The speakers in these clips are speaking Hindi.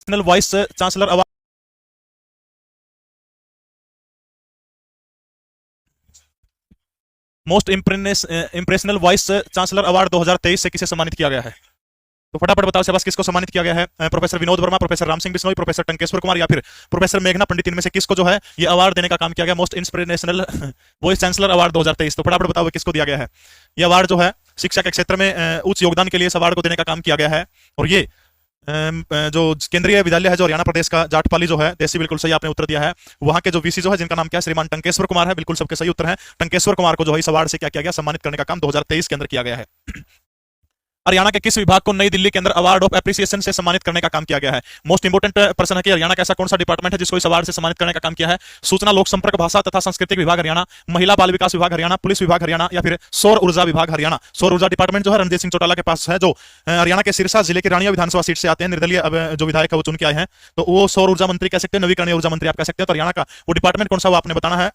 International vice chancellor award most inspirational vice chancellor award 2023 से किसे सम्मानित किया गया है? तो फटाफट बताओ शाबाश, किसको सम्मानित किया गया है? Professor Vinod Verma, professor Ram Singh Bishnoi, professor Tankeshwar Kumar या फिर प्रोफेसर मेघना पंडित, इनमें से किसको जो है ये अवार्ड देने का काम किया गया? Most inspirational voice chancellor award 2023। तो फटाफट बताओ किसको दिया गया है ये अवार्ड? जो है शिक्षा के क्षेत्र में उच्च योगदान के लिए इस अवार्ड को देने का काम किया गया है। और ये जो केंद्रीय विद्यालय है जो हरियाणा प्रदेश का जाटपाली जो है, देसी, बिल्कुल सही आपने उत्तर दिया है। वहां के जो वीसी जो है जिनका नाम क्या है? श्रीमान टंकेश्वर कुमार है, बिल्कुल सबके सही उत्तर है। टंकेश्वर कुमार को जो है इस अवार्ड से क्या किया गया? सम्मानित करने का काम 2023 के अंदर किया गया है। हरियाणा के किस विभाग को नई दिल्ली के अंदर अवार्ड ऑफ एप्रिसिएशन से सम्मानित करने का काम किया गया है? मोस्ट इंपोर्टेंट प्रश्न है कि हरियाणा का ऐसा कौन सा डिपार्टमेंट है जिसको इस अवार्ड से सम्मानित करने का काम किया है? सूचना लोक संपर्क भाषा तथा सांस्कृतिक विभाग हरियाणा, महिला बाल विकास विभाग हरियाणा, पुलिस विभाग हरियाणा या फिर सौर ऊर्जा विभाग हरियाणा। सौर ऊर्जा डिपार्टमेंट जो है रणजीत सिंह चौटाला के पास है, जो हरियाणा के सिरसा जिले की रानिया विधानसभा सीट से आते हैं, निर्दलीय जो विधायक है वो चुन के आए हैं, तो वो सौर ऊर्जा मंत्री कह सकते हैं, नवीकरणीय ऊर्जा मंत्री आप कह सकते हैं। तो हरियाणा का वो डिपार्टमेंट कौन सा वो आपने बताना है।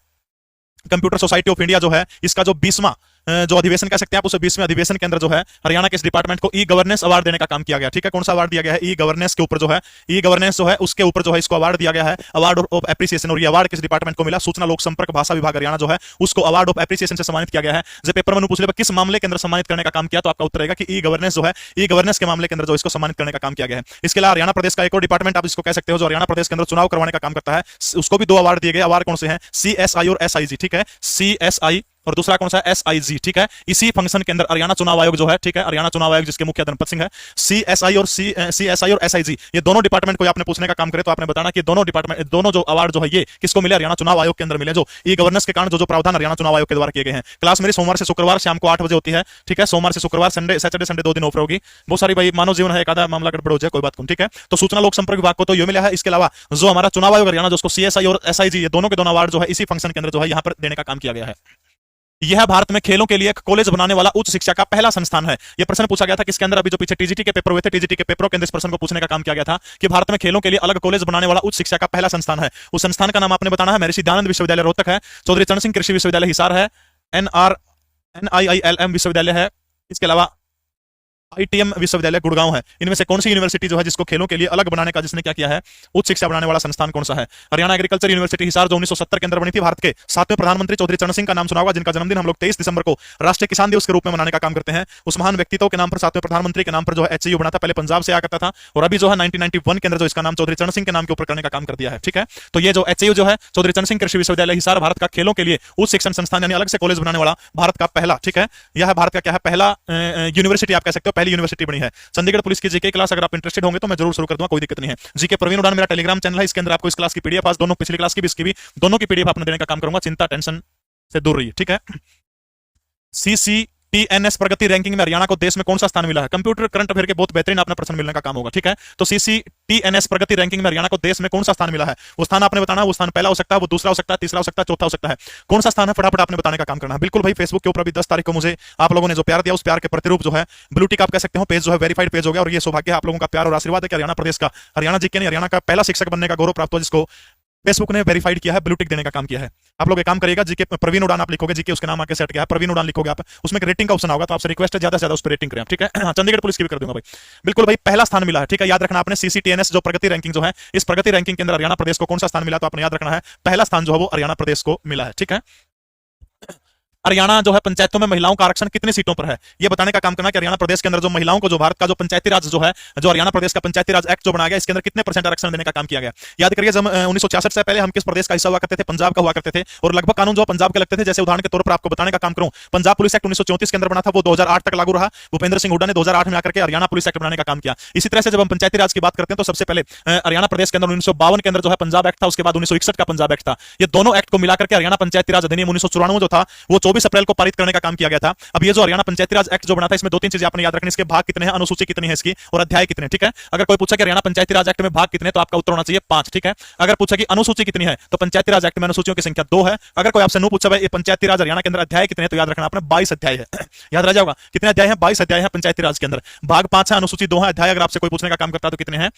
कंप्यूटर सोसाइटी ऑफ इंडिया जो है इसका जो 20वां जो अधिवेशन कह सकते हैं आप, उस 20वें अधिवेशन के अंदर जो है हरियाणा के इस डिपार्टमेंट को ई गवर्नेंस अवार्ड देने का काम किया गया। ठीक है, कौन सा अवार्ड दिया गया है? ई गवर्नेंस के ऊपर जो है, ई गवर्नेंस जो है उसके ऊपर जो है इसको अवार्ड दिया गया है, अवार्ड ऑफ एप्रिसिएशन। और ये अवार्ड किस डिपार्टमेंट को मिला? सूचना लोक संपर्क भाषा विभाग हरियाणा जो है उसको अवार्ड ऑफ एप्रिसिएशन से सम्मानित किया गया है। जब पेपर में पूछ ले किस मामले के अंदर सम्मानित करने का काम किया, तो आपका उत्तर रहेगा कि ई गवर्नेंस जो है, ई गवर्नेंस के मामले के अंदर जो इसको सम्मानित करने का काम किया गया है। इसके अलावा हरियाणा प्रदेश का एक और डिपार्टमेंट आप इसको कह सकते हो जो हरियाणा प्रदेश के अंदर चुनाव करवाने का काम करता है, उसको भी 2 अवार्ड दिए गए। अवार्ड कौन से हैं? CSI और SIG। ठीक है, CSI और दूसरा कौन सा है? SIG। ठीक है, इसी फंक्शन के अंदर हरियाणा चुनाव आयोग जो है, ठीक है, हरियाणा चुनाव आयोग जिसके मुखिया धर्मपत सिंह है, CSI और SIG ये दोनों डिपार्टमेंट को आपने पूछने का काम करे तो आपने बताना कि दोनों डिपार्टमेंट, दोनों जो अवार्ड जो है ये किसको मिले? हरियाणा चुनाव आयोग के अंदर मिले, जो ई गवर्नेंस के कारण जो प्रावधान हरियाणा चुनाव आयोग के द्वारा किए गए हैं। क्लास मेरी सोमवार से शुक्रवार शाम को 8 बजे होती है। ठीक है, सोमवार से शुक्रवार, संडे सैटरडे संडे 2 दिन ऑफ होगी। बहुत सारी भाई मानव जीवन है, एक आधा मामला गड़बड़ हो जाए, कोई बात नहीं। ठीक है, तो सूचना लोक संपर्क विभाग को तो ये मिला है। इसके अलावा जो हमारा चुनाव आयोग हरियाणा, जो उसको CSI और SIG ये दोनों के दोनों अवार्ड जो है इसी फंक्शन के अंदर जो है यहाँ पर देने का काम किया गया है। यह भारत में खेलों के लिए एक कॉलेज बनाने वाला उच्च शिक्षा का पहला संस्थान है। यह प्रश्न पूछा गया था किसके अंदर? अभी जो पीछे TGT के पेपर हुए थे, TGT के पेपरों के अंदर इस प्रश्न को पूछने का काम किया गया था कि भारत में खेलों के लिए अलग कॉलेज बनाने वाला उच्च शिक्षा का पहला संस्थान है। उस संस्थान का नाम आपने बताना है। महर्षि दयानंद विश्वविद्यालय रोहतक है, चौधरी चरण सिंह कृषि विश्वविद्यालय हिसार है, NIILM विश्वविद्यालय है, इसके अलावा ITM विश्वविद्यालय गुड़गांव है। इनमें से कौन सी यूनिवर्सिटी जो है जिसको खेलों के लिए अलग बनाने का जिसने क्या किया है, उच्च शिक्षा बनाने वाला संस्थान कौन सा है? हरियाणा एग्रीकल्चर यूनिवर्सिटी हिसार जो 1970 के अंदर बनी थी। भारत के 7वें प्रधानमंत्री चौधरी चरण सिंह का नाम सुना होगा, जिनका जन्मदिन हम लोग 23 दिसंबर को राष्ट्रीय किसान दिवस के रूप में मनाने का काम करते हैं। उस महान व्यक्तित्व के नाम पर 7वें प्रधानमंत्री के नाम पर जो है HCU बना था, पहले पंजाब से आया करता था और अभी जो है 1991 के अंदर जो इसका नाम चौधरी चरण सिंह के नाम के ऊपर करने का काम कर दिया है। ठीक है, तो ये जो HCU जो है चौधरी चरण सिंह कृषि विश्वविद्यालय हिसार भारत का खेलों के लिए उच्च शिक्षण संस्थान यानी अलग से कॉलेज बनाने वाला भारत का पहला, ठीक है, यह भारत का क्या है, पहला यूनिवर्सिटी आप कह सकते हो, पहली यूनिवर्सिटी बनी है। चंडीगढ़ पुलिस की जीके क्लास अगर आप इंटरेस्टेड होंगे तो मैं जरूर शुरू कर दूंगा, कोई दिक्कत नहीं है। जीके प्रवीण उड़ान मेरा टेलीग्राम चैनल है, इसके अंदर आपको इस क्लास की पीडीएफ, आज दोनों पिछली क्लास की भी इसकी भी दोनों की पीडीएफ आपने देने का काम करूंगा। चिंता टेंशन से दूर रहिए। ठीक है, CCTNS प्रगति रैंकिंग में हरियाणा को देश में कौन सा स्थान मिला है? कंप्यूटर करंट अफेयर के बहुत बेहतरीन आपने प्रश्न मिलने का काम होगा। ठीक है, तो CCTNS प्रगति रैंकिंग में हरियाणा को देश में कौन सा स्थान मिला है? वो स्थान आपने बताना है, वो स्थान पहला हो सकता है, वो दूसरा हो सकता है, तीसरा हो सकता है, चौथा हो सकता है। कौन सा स्थान है फटाफट आपने बताने का काम करना है। बिल्कुल भाई, फेसबुक के ऊपर अभी 10 तारीख को मुझे आप लोगों ने जो प्यार दिया, उस प्यार के प्रतिरूप जो है ब्लू टिक आप कह सकते हो, पेज जो है वेरीफाइड पेज हो गया। और ये सौभाग्य है आप लोगों का प्यार और आशीर्वाद है कि हरियाणा प्रदेश का, हरियाणा जीके ने हरियाणा का पहला शिक्षक बनने का गौरव प्राप्त हुआ, जिसको फेसबुक ने वेरीफाइड किया है, ब्लू टिक देने का काम किया है। आप लोग एक काम करिएगा, जीके प्रवीण उड़ान आप लिखोगे, जीके उसके नाम आके सेट किया है, प्रवीण उड़ान लिखोगे आप, उसमें रेटिंग का ऑप्शन होगा, तो आपसे रिक्वेस्ट है ज्यादा से ज्यादा उस पर रेटिंग करें आप। ठीक है, चंडीगढ़ पुलिस की भी कर दूंगा भाई। बिल्कुल भाई, पहला स्थान मिला है। ठीक है, याद रखना आपने, CCTNS जो प्रगति रैंकिंग जो है, इस प्रगति रैंकिंग के अंदर हरियाणा प्रदेश को कौन सा स्थान मिला, तो आपने याद रखना है पहला स्थान जो है वो हरियाणा प्रदेश को मिला है। ठीक है, हरियाणा जो है पंचायतों में महिलाओं का आरक्षण कितनी सीटों पर है, ये बताने का काम करना कि हरियाणा प्रदेश के अंदर जो महिलाओं को, जो भारत का जो पंचायती राज जो है, जो हरियाणा प्रदेश का पंचायती राज एक्ट जो बनाया गया, इसके अंदर कितने % आरक्षण देने का काम किया गया। याद करिए, जब 1966 से पहले हम किस प्रदेश का हिस्सा हुआ करते थे? पंजाब का हुआ करते थे, और लगभग कानून जो पंजाब के लगते थे। जैसे उदाहरण के तौर पर आपको बताने का काम करूं, पंजाब पुलिस एक्ट 1934 के अंदर बना था, वो 2008 तक लागू रहा। भूपेंद्र सिंह हुड्डा ने 2008 में आकर के हरियाणा पुलिस एक्ट बनाने का काम किया। इसी तरह से जब हम पंचायती राज की बात करते हैं तो सबसे पहले हरियाणा प्रदेश के अंदर 1952 के अंदर जो है पंजाब एक्ट था, उसके बाद 1961 का पंजाब एक्ट था। ये दोनों एक्ट को मिलाकर के हरियाणा पंचायती राज अधिनियम 1994 जो था, वो 24 अप्रैल को पारित करने का काम किया गया था। अब ये जो हरियाणा पंचायती राज एक्ट जो बना था, इसमें 2-3 चीजें आपने याद रखनी, इसके भाग कितने हैं, अनुसूची कितनी है इसकी, और अध्याय कितने। ठीक है, अगर कोई पूछे कि हरियाणा पंचायती राज एक्ट में भाग कितने, तो आपका उत्तर होना चाहिए 5। ठीक है, अगर पूछे कि अनुसूची कितनी है, तो पंचायती राज एक्ट में अनुसूचियों की संख्या 2 है। अगर कोई आपसे नो पूछे भाई पंचायती राज हरियाणा के अंदर अध्याय कितने, तो याद रखना आपने 22 अध्याय है। याद रह जाएगा कितने अध्याय हैं? 22 अध्याय है पंचायती राज के अंदर, भाग 5 है, अनुसूची 2 है, अध्याय अगर आपसे कोई पूछने का काम करता है तो कितने हैं?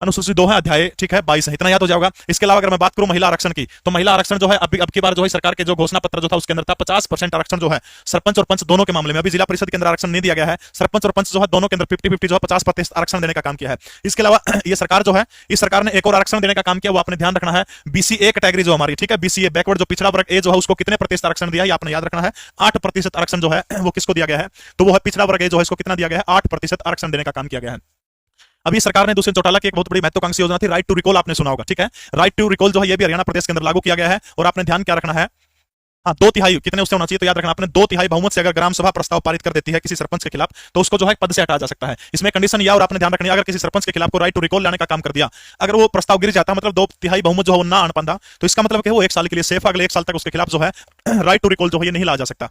अनुसूची 2 है, अध्याय ठीक है 22 है, इतना याद हो जाएगा। इसके अलावा अगर मैं बात करूं महिला आरक्षण की, तो महिला आरक्षण जो है अब की बार जो है सरकार के जो घोषणा पत्र जो था उसके अंदर था 50% आरक्षण जो है सरपंच और पंच दोनों के मामले में। अभी जिला परिषद के अंदर आरक्षण नहीं दिया गया है, सरपंच और पंच जो है दोनों के अंदर 50-50 जो है 50% आरक्षण देने का काम किया है। इसके अलावा ये सरकार जो है, इस सरकार ने एक और आरक्षण देने का काम किया, वो आपने ध्यान रखना है। बीसीए कैटेगरी जो हमारी ठीक है, बीसीए बैकवर्ड जो पिछड़ा वर्ग ए जो है उसको कितने प्रतिशत आरक्षण दिया है आपने याद रखना है। 8% आरक्षण जो है वो किसको दिया गया है, तो वो है पिछड़ा वर्ग ए जो है इसको कितना दिया गया है, 8% आरक्षण देने का काम किया गया है। अभी सरकार ने दूसरे चौटाला की एक बहुत बड़ी महत्वाकांक्षी योजना थी राइट टू रिकॉल, आपने सुना होगा ठीक है। राइट टू रिकॉल जो है ये भी हरियाणा प्रदेश के अंदर लागू किया गया है। और आपने ध्यान क्या रखना है, हाँ 2/3 कितने उससे होना चाहिए, तो याद रखना आपने 2/3 बहुमत से अगर ग्राम सभा प्रस्ताव पारित कर देती है किसी सरपंच के खिलाफ, तो उसको जो है पद से हटाया जा सकता है। इसमें कंडीशन यह और आपने ध्यान रखनी है, अगर किसी सरपंच के खिलाफ को राइट टू रिकॉल लाने का काम कर दिया, अगर वो प्रस्ताव गिर जाता मतलब 2/3 बहुमत जो है वो ना आन पाता, तो इसका मतलब वो 1 साल के लिए सेफ, अगले 1 साल तक उसके खिलाफ जो है राइट टू रिकॉल जो है ये नहीं ला जा सकता।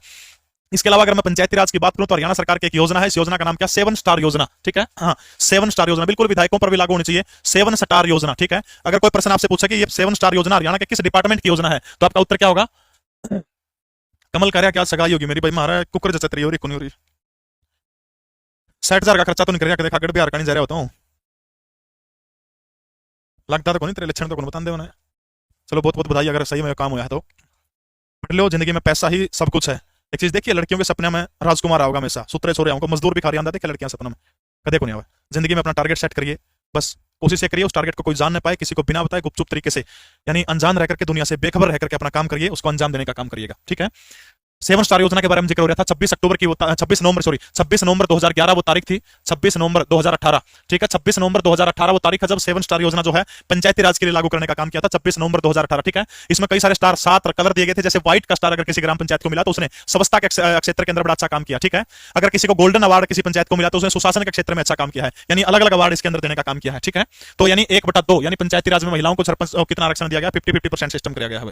इसके अलावा अगर मैं पंचायती राज की बात करूं तो हरियाणा सरकार की एक योजना है, इस योजना का नाम क्या, 7 स्टार योजना ठीक है। हाँ 7 स्टार योजना बिल्कुल विधायकों पर भी लागू होनी चाहिए, 7 स्टार योजना ठीक है। अगर कोई प्रश्न आपसे पूछे कि ये 7 स्टार योजना हरियाणा के किस डिपार्टमेंट की योजना है, तो आपका उत्तर क्या होगा। कमल कार्या क्या सगाई होगी मेरी भाई, मारा कुकर जैसे तरी हो रही कोनी हो रही। 60,000 का खर्चा तो नहीं करेगा, देखा गढ़ बिहार का नहीं जा रहा होता हूँ, लगता तो कोनी तेरे लक्षण तो कौन बता दे उन्हें। चलो बहुत बहुत बधाई अगर सही में काम हुआ है तो। पढ़ लो, जिंदगी में पैसा ही सब कुछ है। एक चीज देखिए, लड़कियों के सपने में राजकुमार आओगा हमेशा, सुतरे सोरे आऊंगा, मजदूर भी खा रही देखे लड़कियां सपना में कदे को नहीं आवे। जिंदगी में अपना टारगेट सेट करिए, बस कोशिश ये करिए उस टारगेट को कोई जान न पाए, किसी को बिना बताए गुपचुप तरीके से, यानी अनजान रह करके, दुनिया से बेखबर रह करके अपना काम करिए, उसको अंजाम देने का काम करिएगा ठीक है। 7 स्टार योजना के बारे में जिक्र हो रहा था। 26 अक्टूबर की 26 नवंबर सॉरी 26 नवंबर 2011 वो तारीख थी, 26 नवंबर 2018 ठीक है। 26 नवंबर 2018 वो तारीख है जब 7 स्टार योजना जो है पंचायती राज के लिए लागू करने का काम किया था, 26 नवंबर 2018 ठीक है। इसमें कई सारे स्टार 7 कलर दिए गए थे, जैसे व्हाइट का स्टार अगर किसी ग्राम पंचायत को मिला तो उसने स्वच्छता के क्षेत्र के अंदर बड़ा अच्छा काम किया ठीक है। अगर किसी को गोल्डन अवार्ड किसी पंचायत को मिला तो उसने सुशासन के क्षेत्र में अच्छा काम किया है, यानी अलग अलग अवार्ड इसके अंदर देने का काम किया है ठीक है। तो यानी 1/2 यानी पंचायती राज में महिलाओं को सरपंच कितना आरक्षण दिया गया, 50-50% सिस्टम किया गया है।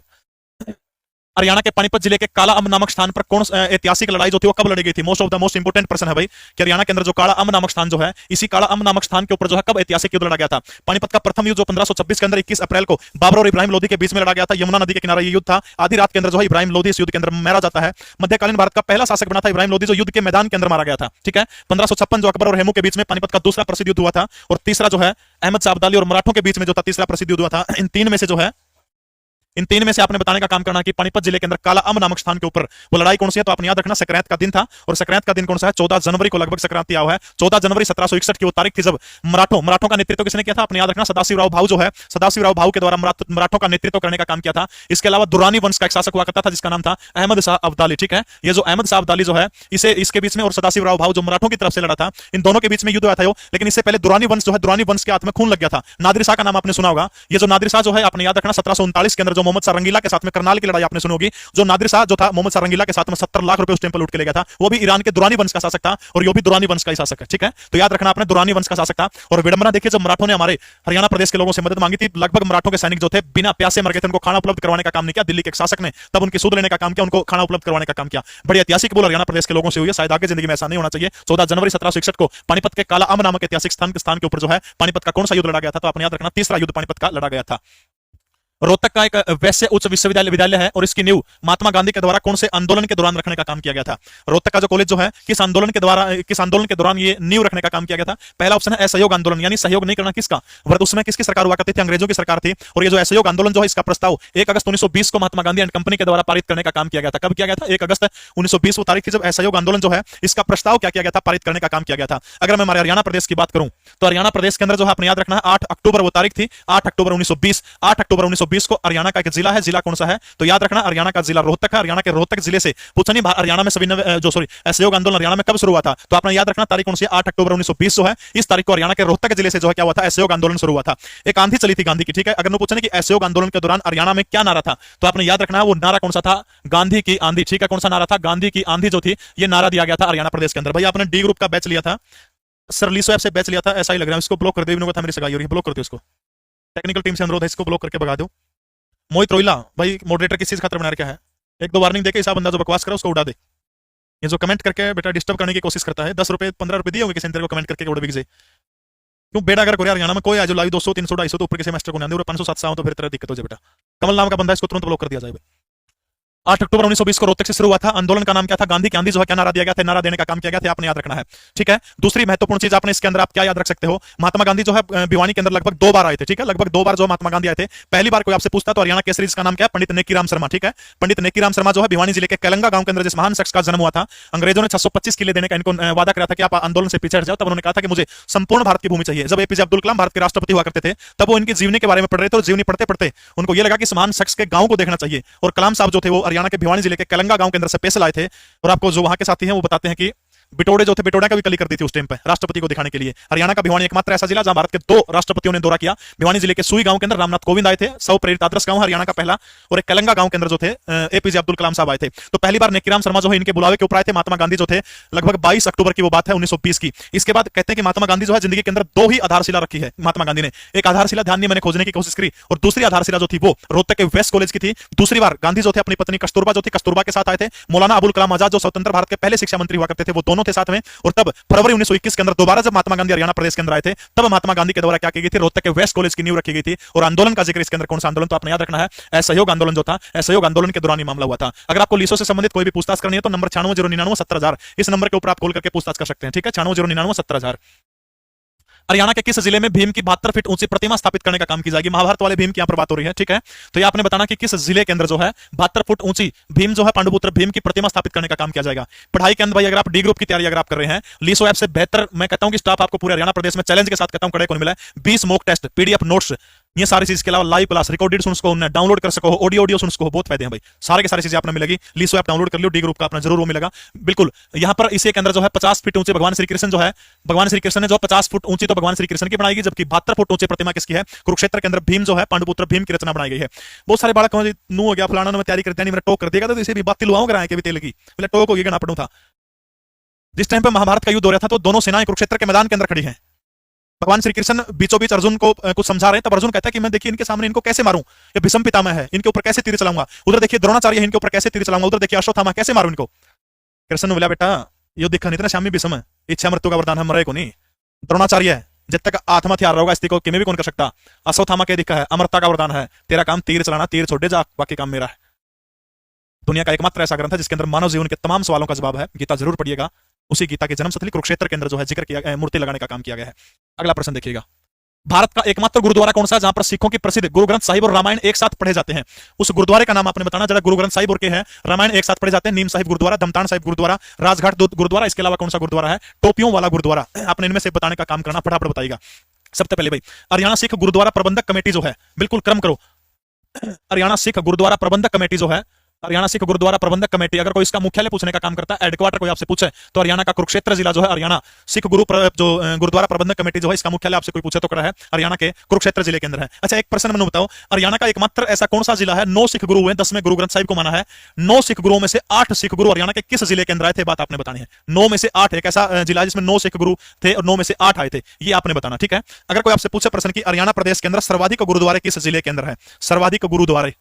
हरियाणा के पानीपत जिले के काला अम्ब नामक स्थान पर कौन ऐतिहासिक लड़ाई जो थी वो कब लड़ी गई थी, most of the most important person है भाई कि हरियाणा के अंदर जो काला अम्ब नामक स्थान जो है, इसी काला अम्ब नामक स्थान के ऊपर जो है कब ऐतिहासिक युद्ध लड़ा गया था। पानीपत का प्रथम युद्ध जो 1526 के अंदर 21 अप्रैल को बाबर और इब्राहिम लोधी के बीच में लड़ा गया था, यमुना नदी के किनारे ये युद्ध था। आधी रात के अंदर जो है इब्राहिम लोधी इस युद्ध के अंदर मारा जाता है। मध्यकालीन भारत का पहला शासक बना था इब्राहिम लोधी, जो युद्ध के मैदान के अंदर मारा गया था ठीक है। 1556 जो अकबर और हेमू के बीच में पानीपत का दूसरा प्रसिद्ध युद्ध हुआ था, और तीसरा जो है अहमद शाह अब्दाली और मराठों के बीच में जो था तीसरा प्रसिद्ध युद्ध हुआ था। इन तीन में से आपने बताने का काम करना कि पानीपत जिले के अंदर काला अम्ब नामक स्थान के ऊपर वो लड़ाई कौन सी है, तो आपने याद रखना संक्रांत का दिन था। और संक्रांत का दिन कौन सा है, 14 जनवरी को लगभग संक्रांति आया है। 14 जनवरी 1761 की वो तारीख थी जब मराठों का नेतृत्व किसने किया था, आपने याद रखना सदाशिवराव भाऊ जो है, सदाशिवराव भाऊ के द्वारा मराठों का नेतृत्व करने का काम किया था। इसके अलावा दुरानी वंश का एक शासक हुआ करता था जिसका नाम था अहमद शाह अब्दाली ठीक है। ये जो अहमद शाह अब्दाली जो है इसके बीच में और सदाशिवराव भाऊ जो मराठों की तरफ से लड़ा था, इन दोनों के बीच में युद्ध हुआ था। लेकिन इससे पहले दुरानी वंश जो है, दुरानी वंश के हाथ में खून लग गया था। नादिर शाह का नाम आपने सुना होगा। ये जो नादिर शाह जो है, आपने याद रखना 1739 के अंदर जो मोहम्मद शाह रंगीला के साथ में करनाल की लड़ाई आपने सुनी होगी। जो नादिर शाह जो था मोहम्मद शाह रंगीला के साथ में 70 लाख रुपए उस टेंपल लूट के ले गया था, वो भी ईरान के दुरानी वंश का शासक था, और ये भी दुरानी वंश का ही शासक है ठीक है। तो याद रखना आपने दुरानी वंश का शासक था। और विडंबना देखिए, जब मराठों ने हमारे हरियाणा प्रदेश के लोगों से मदद मांगी थी, लगभग मराठों के सैनिक जो थे बिना प्यासे मर गए थे, उनको खाना उपलब्ध करवाने का काम नहीं किया। दिल्ली के एक शासक ने तब उनकी सुध लेने का काम किया, उनको खाना उपलब्ध करवाने का काम किया। बड़ी ऐतिहासिक बोल हरियाणा प्रदेश के लोगों से हुई है, शायद आगे जिंदगी में ऐसा नहीं होना चाहिए। 14 जनवरी 1761 को पानीपत के काला अम्ब नामक ऐतिहासिक स्थान के ऊपर जो है पानीपत का कौन सा युद्ध लड़ा गया था, तो आपने याद रखना तीसरा युद्ध पानीपत का लड़ा गया था। रोहतक का एक वैश्य उच्च विश्वविद्यालय है, और इसकी नींव महात्मा गांधी के द्वारा कौन से आंदोलन के दौरान रखने का काम किया गया था। रोहतक का जो कॉलेज जो है किस आंदोलन के दौरान ये नींव रखने का काम किया गया था। पहला ऑप्शन है असहयोग आंदोलन, यानी सहयोग नहीं करना किसका, वर्त उसमें किसकी सरकार हुआ करती थी, अंग्रेजों की सरकार थी। और ये जो असहयोग आंदोलन जो है, इसका प्रस्ताव 1 अगस्त 1920 को महात्मा गांधी एंड कंपनी के द्वारा पारित करने का काम किया गया था। कब किया गया था, 1 अगस्त 1920 वो तारीख थी जब असहयोग आंदोलन जो है इसका प्रस्ताव क्या किया गया था, पारित करने का काम किया गया था। अगर मैं हमारे हरियाणा प्रदेश की बात करूं तो हरियाणा प्रदेश के अंदर जो है आपने याद रखना है 8 अक्टूबर वो तारीख थी, 8 अक्टूबर 1920। 8 अक्टूबर 1920 को हरियाणा का जिला है, जिला कौन सा है, तो याद रखना हरियाणा का जिला रोहतक है। हरियाणा के रोहतक जिले से पूछा नहीं हरियाणा में असहयोग आंदोलन हरियाणा में कब शुरू हुआ था, तो आपने याद रखना तारीख कौन सी है, 8 अक्टूबर 1920 जो है इस तारीख को हरियाणा के रोहतक जिले से जो है क्या हुआ था, असहयोग आंदोलन शुरू हुआ था। एक आंधी चली थी गांधी की ठीक है। अगर पूछे कि असहयोग आंदोलन के दौरान हरियाणा में क्या नारा था, तो आपने याद रखना वो नारा कौन सा था, गांधी की आंधी ठीक है। कौन सा नारा था, गांधी की आंधी जो थी, ये नारा दिया गया था हरियाणा प्रदेश के अंदर। भाई आपने डी ग्रुप का बैच लिया था, सरलीसो ऐप से बैच लिया था, ऐसा ही लग रहा है। इसको ब्लॉक कर दो, मेरी सगाई हो रही है, ब्लॉक कर दो इसको। टेक्निकल टीम से अनुरोध है इसको ब्लॉक करके भगा दो। मोहित रोइला भाई मॉडरेटर किस चीज खातर बना रखा है, 1-2 वार्निंग देके ऐसा बंदा जो बकवास करे उसको उड़ा दे। ये जो कमेंट करके बेटा डिस्टर्ब करने की कोशिश करता है, 10 रुपए 15 रुपए दिए होंगे किसी ने को कमेंट करके उड़ भी से क्यों बेटा। अगर कोरिया हरियाणा में कोई आ जो लाइव 200 300 250 तो ऊपर के सेमेस्टर को ना दे, 500 700 तो फिर तरह दिक्कत हो जाए बेटा। कमल नाम का बंदा, इसको तुरंत ब्लॉक कर दिया जाए। 8 अक्टूबर 1920 को रोहतक से शुरू हुआ था। आंदोलन का नाम क्या था? गांधी की आंधी जो है क्या नारा दिया गया था? नारा देने का काम किया गया था, आपने याद रखना है। ठीक है, दूसरी महत्वपूर्ण चीज आपने इसके अंदर आप क्या याद रख सकते हो? महात्मा गांधी जो है भिवानी के अंदर लगभग 2 बार आए थे। ठीक है, लगभग 2 बार जो महात्मा गांधी आए थे। पहली बार कोई आपसे पूछता तो हरियाणा केसरी, इसका नाम क्या है? पंडित नेकीराम शर्मा। ठीक है, पंडित नेकीराम शर्मा जो है भिवानी जिले के केलंगा गांव के अंदर जिस महान शख्स का जन्म हुआ था, अंग्रेजों ने 625 किले देने का इनको वादा किया था कि आप आंदोलन से पीछे हट जाओ। तब उन्होंने कहा था कि मुझे संपूर्ण भारत की भूमि चाहिए। जब एपीजे अब्दुल कलाम भारत के राष्ट्रपति हुआ करते थे, तब वो इनकी जीवनी के बारे में पढ़ रहे थे और जीवनी पढ़ते पढ़ते उनको ये लगा कि इस महान शख्स के गांव को देखना चाहिए। और कलाम साहब जो थे वो हरियाणा के भिवानी जिले के केलंगा गांव के अंदर स्पेशल आए थे। और आपको जो वहां के साथी हैं वो बताते हैं कि बिटोड़े जो थे, बिटोड़ा का भी कली कर दी थी उस टाइम पे राष्ट्रपति को दिखाने के लिए। हरियाणा का भिवानी एकमात्र ऐसा जिला जहां भारत के 2 राष्ट्रपतियों ने दौरा किया। भिवानी जिले के सुई गांव के अंदर रामनाथ कोविंद आए थे, सौ प्रेरित आदर्श गांव हरियाणा का पहला, और एक कलंगा गांव के अंदर जो थे एपीजे अब्दुल कलाम साहब आए थे। तो पहली बार नेकीराम शर्मा जो है इनके बुलावे के ऊपर आए थे। महात्मा गांधी जो थे लगभग 22 अक्टूबर की वो बात है 1920 की। इसके बाद कहते हैं कि महात्मा गांधी जो है जिंदगी के अंदर 2 ही आधारशिला रखी है महात्मा गांधी ने। एक आधारशिला ध्यान नहीं मैंने खोजने की कोशिश करी, और दूसरी आधारशिला जो थी वो रोहतक के वेस्ट कॉलेज की थी। दूसरी बार गांधी जो थे अपनी पत्नी कस्तूरबा जो थी, कस्तूरबा के साथ आए थे। मौलाना अबुल कलाम आजाद जो स्वतंत्र भारत के पहले शिक्षा मंत्री हुआ करते थे, वो दोनों थे साथ में। और तब फरवरी 1921 के अंदर दोबारा जब महात्मा गांधी हरियाणा प्रदेश के अंदर आए थे, तब महात्मा गांधी के द्वारा क्या की गई थी? रोहतक के वेस्ट कॉलेज की नींव रखी गई थी। और आंदोलन का जिक्र इसके अंदर कौन सा आंदोलन, तो आपने याद रखना है असहयोग आंदोलन जो था, असहयोग आंदोलन के दौरान ये मामला हुआ था। अगर आपको लीसो से संबंधित कोई भी पूछताछ करनी है तो नंबर 9609970000 इस नंबर के ऊपर आप कॉल करके पूछताछ कर सकते हैं। ठीक है, 9609970000। हरियाणा के किस जिले में भीम की 72 फीट ऊंची प्रतिमा स्थापित करने का काम की जाएगी? महाभारत वाले भीम की यहां पर बात हो रही है। ठीक है, तो ये आपने बताना कि किस जिले के अंदर जो है 72 फुट ऊंची भीम जो है पांडुपुत्र भीम की प्रतिमा स्थापित करने का काम किया जाएगा। पढ़ाई के अंदर भाई अगर आप डी ग्रुप की तैयारी अगर आप कर रहे हैं, लीसो ऐप से बेहतर मैं कहता हूं कि स्टाफ आपको पूरे हरियाणा प्रदेश में चैलेंज के साथ कहता हूं कड़े को मिला है। 20 मॉक टेस्ट, पीडीएफ नोट्स, ये सारी चीज के अलावा लाइव क्लास रिकॉर्डेड सुन सको, डाउनलोड कर सको, ऑडियो सुन सको, बहुत फायदे हैं भाई। सारे के सारी चीजें आपने मिलेगी। लीसो ऐप डाउनलोड कर लियो, डी ग्रुप का अपना जरूर वो मिलेगा बिल्कुल। यहां पर इसी के अंदर जो है 50 फीट ऊंचे भगवान श्री कृष्ण जो है, भगवान श्री कृष्ण ने जो 50 फुट ऊंची तो भगवान श्री कृष्ण की बनाई गई, जबकि 72 फुट ऊंची प्रतिमा किसकी है? कुरुक्षेत्र के अंदर भीम जो है पांडुपुत्र भीम की रचना बनाई गई है। बहुत सारे बालक नू हो गया फलाना में तैयारी करते हैं, मेरा टोक कर देगा तो इसे भी बात लुआऊं कराए के भी तेल की बोले टोक होगी ना पढ़ू था। जिस टाइम पे महाभारत का युद्ध हो रहा था तो दोनों सेनाएं कुरुक्षेत्र के मैदान के अंदर खड़ी हैं। भगवान श्री कृष्ण बीचों बीच अर्जुन को कुछ समझा रहे हैं, तब अर्जुन कहता है कि मैं देखिए इनके सामने इनको कैसे मारूं, ये भीष्म पितामह है, इनके ऊपर कैसे तीर चलाऊंगा। उधर देखिए द्रोणाचार्य है, इनके ऊपर कैसे तीर चलाऊंगा। उधर देखिए अश्वत्थामा, कैसे मारूं इनको। कृष्ण ने बोला बेटा यो दिखा नहीं था श्यामी भीष्म है, इच्छा मृत्यु का वरदान है, मरे को नहीं। द्रोणाचार्य है, जब तक आत्मा हथियार रहोगा स्थिति को किमें भी कौन कर सकता। अश्वत्थामा के दिखा है, अमरता का वरदान है, तेरा काम तीर चलाना, तीर छोड़ दे जा, बाकी काम मेरा है। दुनिया का एकमात्र ऐसा ग्रंथ है जिसके अंदर मानव जीवन के तमाम सवालों का जवाब है। गीता जरूर पढ़िएगा। उसी गीता के जन्मस्थली कुरुक्षेत्र के अंदर जो है जिक्र किया, मूर्ति लगाने का काम किया गया है। अगला प्रश्न देखिएगा, भारत का एकमात्र गुरुद्वारा कौन सा है जहां पर सिखों की प्रसिद्ध गुरु ग्रंथ साहिब और रामायण एक साथ पढ़े जाते हैं? उस गुरुद्वारे का नाम आपने बताना। जरा गुरु ग्रंथ साहिब और के हैं, रामायण एक साथ पढ़े जाते हैं। नीम साहिब गुरुद्वारा, दमतान साहिब गुरुद्वारा, राजघाट गुरुद्वारा, इसके अलावा कौन सा गुरुद्वारा है? टोपियों वाला गुरुद्वारा। आपने इनमें से बताने का काम करना, फटाफट बताइएगा। सबसे पहले भाई हरियाणा सिख गुरुद्वारा प्रबंधक कमेटी जो है, बिल्कुल क्रम करो। हरियाणा सिख गुरुद्वारा प्रबंधक कमेटी जो है, हरियाणा सिख गुरुद्वारा प्रबंधक कमेटी, अगर कोई इसका मुख्यालय पूछने का काम करता है, हेडक्वार्टर कोई आपसे पूछे तो हरियाणा का कुरुक्षेत्र जिला जो है, हरियाणा सिख गुरुद्वारा प्रबंधक कमेटी जो है, इसका मुख्यालय आपसे कोई पूछे तो कड़ा है हरियाणा के कुरुक्षेत्र जिले के अंदर है। अच्छा एक प्रश्न मैंने बताओ, हरियाणा का एकमात्र ऐसा कौन सा जिला है 9 सिख गुरु हुए, 10वें गुरु ग्रंथ साहिब को माना है। 9 सिख गुरुओं में से 8 सिख गुरु हरियाणा के किस जिले के अंदर आए थे? बात आपने बतानी है। 9 में से 8 एक ऐसा जिला जिसमें 9 सिख गुरु थे और 9 में से 8 आए थे, ये आपने बताना। ठीक है, अगर कोई आपसे पूछे प्रश्न की हरियाणा प्रदेश के अंदर सर्वाधिक गुरुद्वारे किस जिले के अंदर है? सर्वाधिक गुरुद्वारे,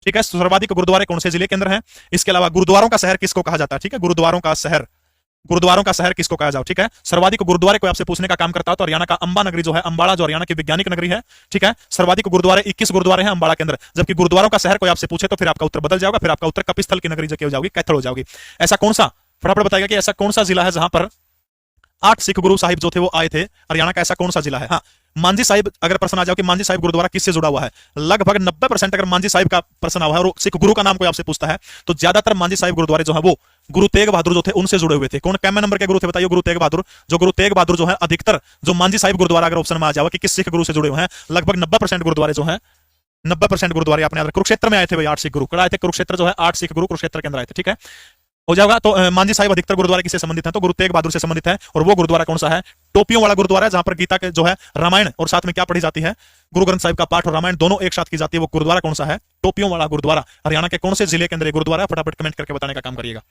ठीक है, सर्वाधिक गुरुद्वारे कौन से जिले के अंदर हैं? इसके अलावा गुरुद्वारों का शहर किसको कहा जाता है? ठीक है, गुरुद्वारों का शहर, गुरुद्वारों का शहर किसको कहा जाओ? ठीक है, सर्वाधिक गुरुद्वारे को आपसे पूछने का काम करता है तो हरियाणा का अंबा नगरी जो है, अंबाड़ा जो हरियाणा की वैज्ञानिक नगरी है। ठीक है, सर्वाधिक गुरुद्वारे 21 गुरुद्वारे हैं अंबाड़ा के अंदर, जबकि गुरुद्वारों का शहर कोई आपसे पूछे तो फिर आपका उत्तर बदल जाएगा, फिर आपका उत्तर कपिस्थल की नगरी जो हो जाओगी, कैथल हो जाओगी। ऐसा कौन सा, फटाफट बताएगा कि ऐसा कौन सा जिला है जहां पर 8 सिख गुरु साहिब जो थे वो आए थे? हरियाणा का ऐसा कौन सा जिला है? हाँ, मांझी साहिब, अगर प्रश्न आ जाओ कि मांझी साहिब गुरुद्वारा किससे जुड़ा हुआ है, लगभग 90% अगर मांझी साहिब का प्रश्न हुआ है और सिख गुरु का नाम कोई आपसे पूछता है तो ज्यादातर मांझी साहिब गुरुद्वारे जो है वो गुरु तेग बहादुर जो थे उनसे जुड़े हुए थे। कौन कैमे नंबर के गुरु थे बताइए? गुरु तेग बहादुर। जो गुरु तेग बहादुर जो है अधिकतर जो मांझी साहिब गुरुद्वारा अगर ऑप्शन में आ जाओ कि किस सिख गुरु से जुड़े हुए हैं, लगभग 90% गुरुद्वारे जो है, 90% गुरुद्वारे आपने कुरुक्षेत्र में आए थे भाई। 8 सिख गुरु कड़ा आए थे कुरुक्षेत्र जो है, 8 सिख गुरु कुरुक्षेत्र के अंदर आए थे। ठीक है, हो जाएगा। तो मांझी साहिब अधिकतर गुरुद्वारा किससे संबंधित है? तो गुरु तेग बहादुर से संबंधित है। और वो गुरुद्वारा कौन सा है? टोपियों वाला गुरुद्वारा है, जहां पर गीता के जो है रामायण और साथ में क्या पढ़ी जाती है? गुरु ग्रंथ साहिब का पाठ और रामायण दोनों एक साथ की जाती है। वो गुरुद्वारा कौन सा है? टोपियों वाला गुरुद्वारा। हरियाणा के कौन से जिले के अंदर गुरुद्वारा? फटाफट कमेंट करके बताने का काम करिएगा।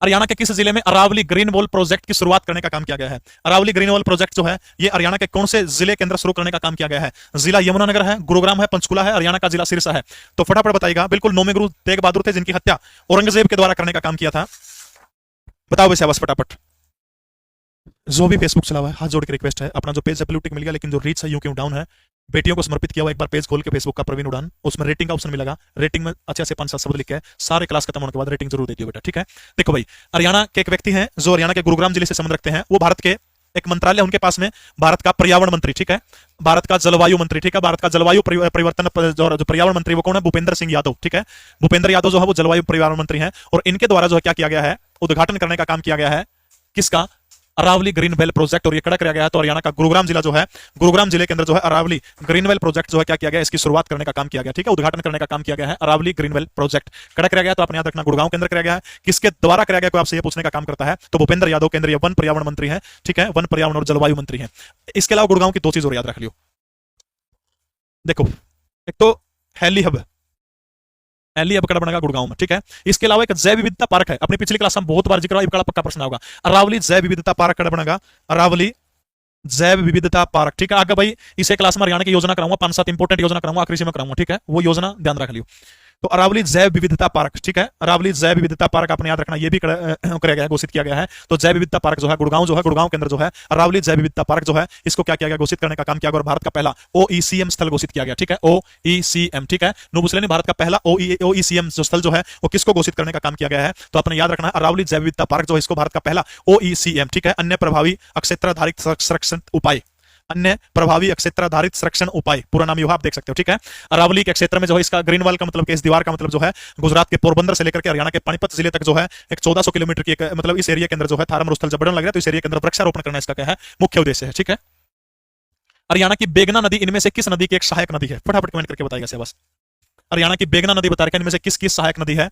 हरियाणा के किस जिले में अरावली ग्रीन वॉल प्रोजेक्ट की शुरुआत करने का काम किया गया है? अरावली ग्रीन वॉल प्रोजेक्ट जो है ये हरियाणा के कौन से जिले के अंदर शुरू करने का काम किया गया है? जिला यमुनानगर है, गुरुग्राम है, पंचकुला है, हरियाणा का जिला सिरसा है। तो फटाफट बताइएगा। बिल्कुल 9वें गुरु तेग बहादुर थे जिनकी हत्या औरंगजेब के द्वारा करने का काम किया था। बताओ वैसे बस फटाफट। जो भी फेसबुक चला हुआ है हाथ जोड़ के रिक्वेस्ट है, अपना जो पेज है ब्लू टिक मिल गया लेकिन जो रीच है यूं क्यों डाउन है? बेटियों को समर्पित किया हुआ एक बार पेज खोल के फेसबुक का प्रवीण उड़ान, उसमें रेटिंग का ऑप्शन मिलेगा, रेटिंग में अच्छे से 5-7 शब्द लिखे हैं, सारे क्लास खत्म होने के बाद रेटिंग जरूर दे दियो बेटा, ठीक है। देखो भाई, हरियाणा के एक व्यक्ति हैं जो हरियाणा के गुरुग्राम जिले से संबंध रखते हैं, वो भारत के एक मंत्रालय उनके पास में, भारत का पर्यावरण मंत्री, ठीक है, भारत का जलवायु मंत्री, ठीक है, भारत का जलवायु परिवर्तन जो पर्यावरण मंत्री वो कौन है, भूपेंद्र सिंह यादव, ठीक है, भूपेंद्र यादव जो है वो जलवायु पर्यावरण मंत्री हैं, और इनके द्वारा जो है क्या किया गया है, उद्घाटन करने का काम किया गया है, किसका, अरावली ग्रीन वेल प्रोजेक्ट, और ये कड़ा किया गया है। तो हरियाणा का गुरुग्राम जिला जो है, गुरुग्राम जिले के अंदर जो है अरावली ग्रीन वेल प्रोजेक्ट जो है क्या किया गया, इसकी शुरुआत करने का काम किया गया, ठीक है, उद्घाटन करने का काम किया गया है, अरावली ग्रीन वेल प्रोजेक्ट कड़ा किया गया। तो आपने याद रखना गुड़गांव के अंदर किया गया है, किसके द्वारा किया गया, कोई आपसे ये पूछने का काम करता है तो भूपेंद्र यादव केंद्रीय वन पर्यावरण मंत्री है, ठीक है, वन पर्यावरण और जलवायु मंत्री है। इसके अलावा गुड़गांव की 2 चीज और याद रख लियो, देखो, एक तो हेली हब, एली अब कड़ा बनेगा गुड़गांव में, ठीक है। इसके अलावा एक जैव विविधता पार्क है, अपनी पिछली क्लास में बहुत बार जिक्र हुआ, इबका पक्का प्रश्न होगा, अरावली जैव विविधता पार्क कड़ा बनेगा, अरावली जैव विविधता पार्क, ठीक है। आगे भाई इसे क्लास में हरियाणा की योजना कराऊंगा, 5-7 इंपोर्टेंट योजना कराऊंगा, आखिरी में कराऊंगा, ठीक है, वो योजना ध्यान रख लियो। तो अरावली जैव विविधता पार्क, ठीक है, अरावली जैव विविधता पार्क आपने याद रखना, ये भी किया गया है, घोषित किया गया है। तो जैव विविधता पार्क जो है गुड़गांव, जो है गुड़गांव के अंदर जो है अरावली जैव विविधता पार्क जो है, इसको क्या किया गया, घोषित करने का काम किया गया, और भारत का पहला ओईसीएम स्थल घोषित किया गया, ठीक है, ओईसीएम, ठीक है, नुबुसले ने भारत का पहला ओईसीएम जो स्थल जो है वो किसको घोषित करने का काम किया गया है, तो आपने याद रखना अरावली जैव विविधता पार्क जो है इसको भारत का पहला ओईसीएम, ठीक है, अन्य प्रभावी अक्षेत्राधारित संरक्षण उपाय, अन्य प्रभावी क्षेत्राधारित संरक्षण उपाय, पूरा नाम यह आप देख सकते हो, ठीक है। अरावली के क्षेत्र में जो है इसका ग्रीन वॉल का मतलब कि इस दीवार का मतलब जो है गुजरात के पोरबंदर से लेकर के हरियाणा के पानीपत जिले तक जो है एक 1400 किलोमीटर की एक मतलब इस एरिया के अंदर जो है थारा मरुस्थल जब बढ़ने लग रहा है तो इस एरिया के अंदर वृक्षारोपण करना इसका क्या है, मुख्य उद्देश्य है, ठीक है। हरियाणा की बेगना नदी इनमें से किस नदी की एक सहायक नदी है, फटाफट कमेंट करके बताइएगा सेवास। हरियाणा की बेगना नदी बता रहे इनमें से किस सहायक नदी है,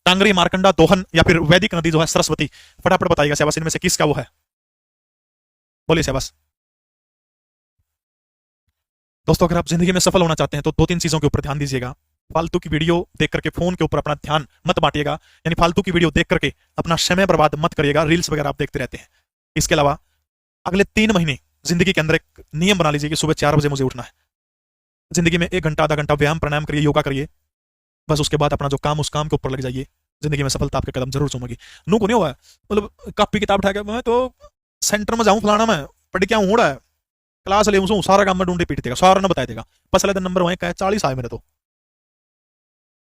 टांगरी, मारकंडा, दोहन या फिर वैदिक नदी जो है सरस्वती, फटाफट बताइएगा सेवास, इनमें से किसका वो है, बोलिए सेवास। दोस्तों अगर आप जिंदगी में सफल होना चाहते हैं तो 2-3 चीजों के ऊपर ध्यान दीजिएगा, फालतू की वीडियो देख करके फोन के ऊपर अपना ध्यान मत बांटिएगा, यानी फालतू की वीडियो देख करके अपना समय बर्बाद मत करिएगा, रील्स वगैरह आप देखते रहते हैं। इसके अलावा अगले 3 महीने जिंदगी के अंदर एक नियम बना लीजिए कि सुबह 4 बजे मुझे उठना है, जिंदगी में 1 घंटा आधा घंटा व्यायाम प्राणायाम करिए, योगा करिए, बस उसके बाद अपना जो काम उस काम के ऊपर लग जाइए, जिंदगी में सफलता आपके कदम जरूर चूमेगी। नू को नहीं हुआ मतलब कॉपी किताब उठा के मैं तो सेंटर में जाऊं फलाना में पढ़ के आऊं, है क्लास ले उसू सारा काम में ढूंढे पीट देगा, सारा ना बता देगा, पसले दिन नंबर वहीं कहे 40 आए मेरे तो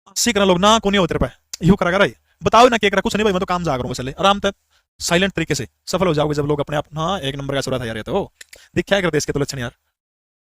80 करना लोग ना को नहीं हो तेरे पे यू करा कर बताओ ना क्या करा, कुछ नहीं भाई मैं तो काम जा रहा हूँ, चले आराम तक साइलेंट तरीके से सफल हो जाओगे जब लोग अपने आप, हाँ 1 नंबर का सूरत है यार, ये तो दिखा कर देश के तो लक्षण यार।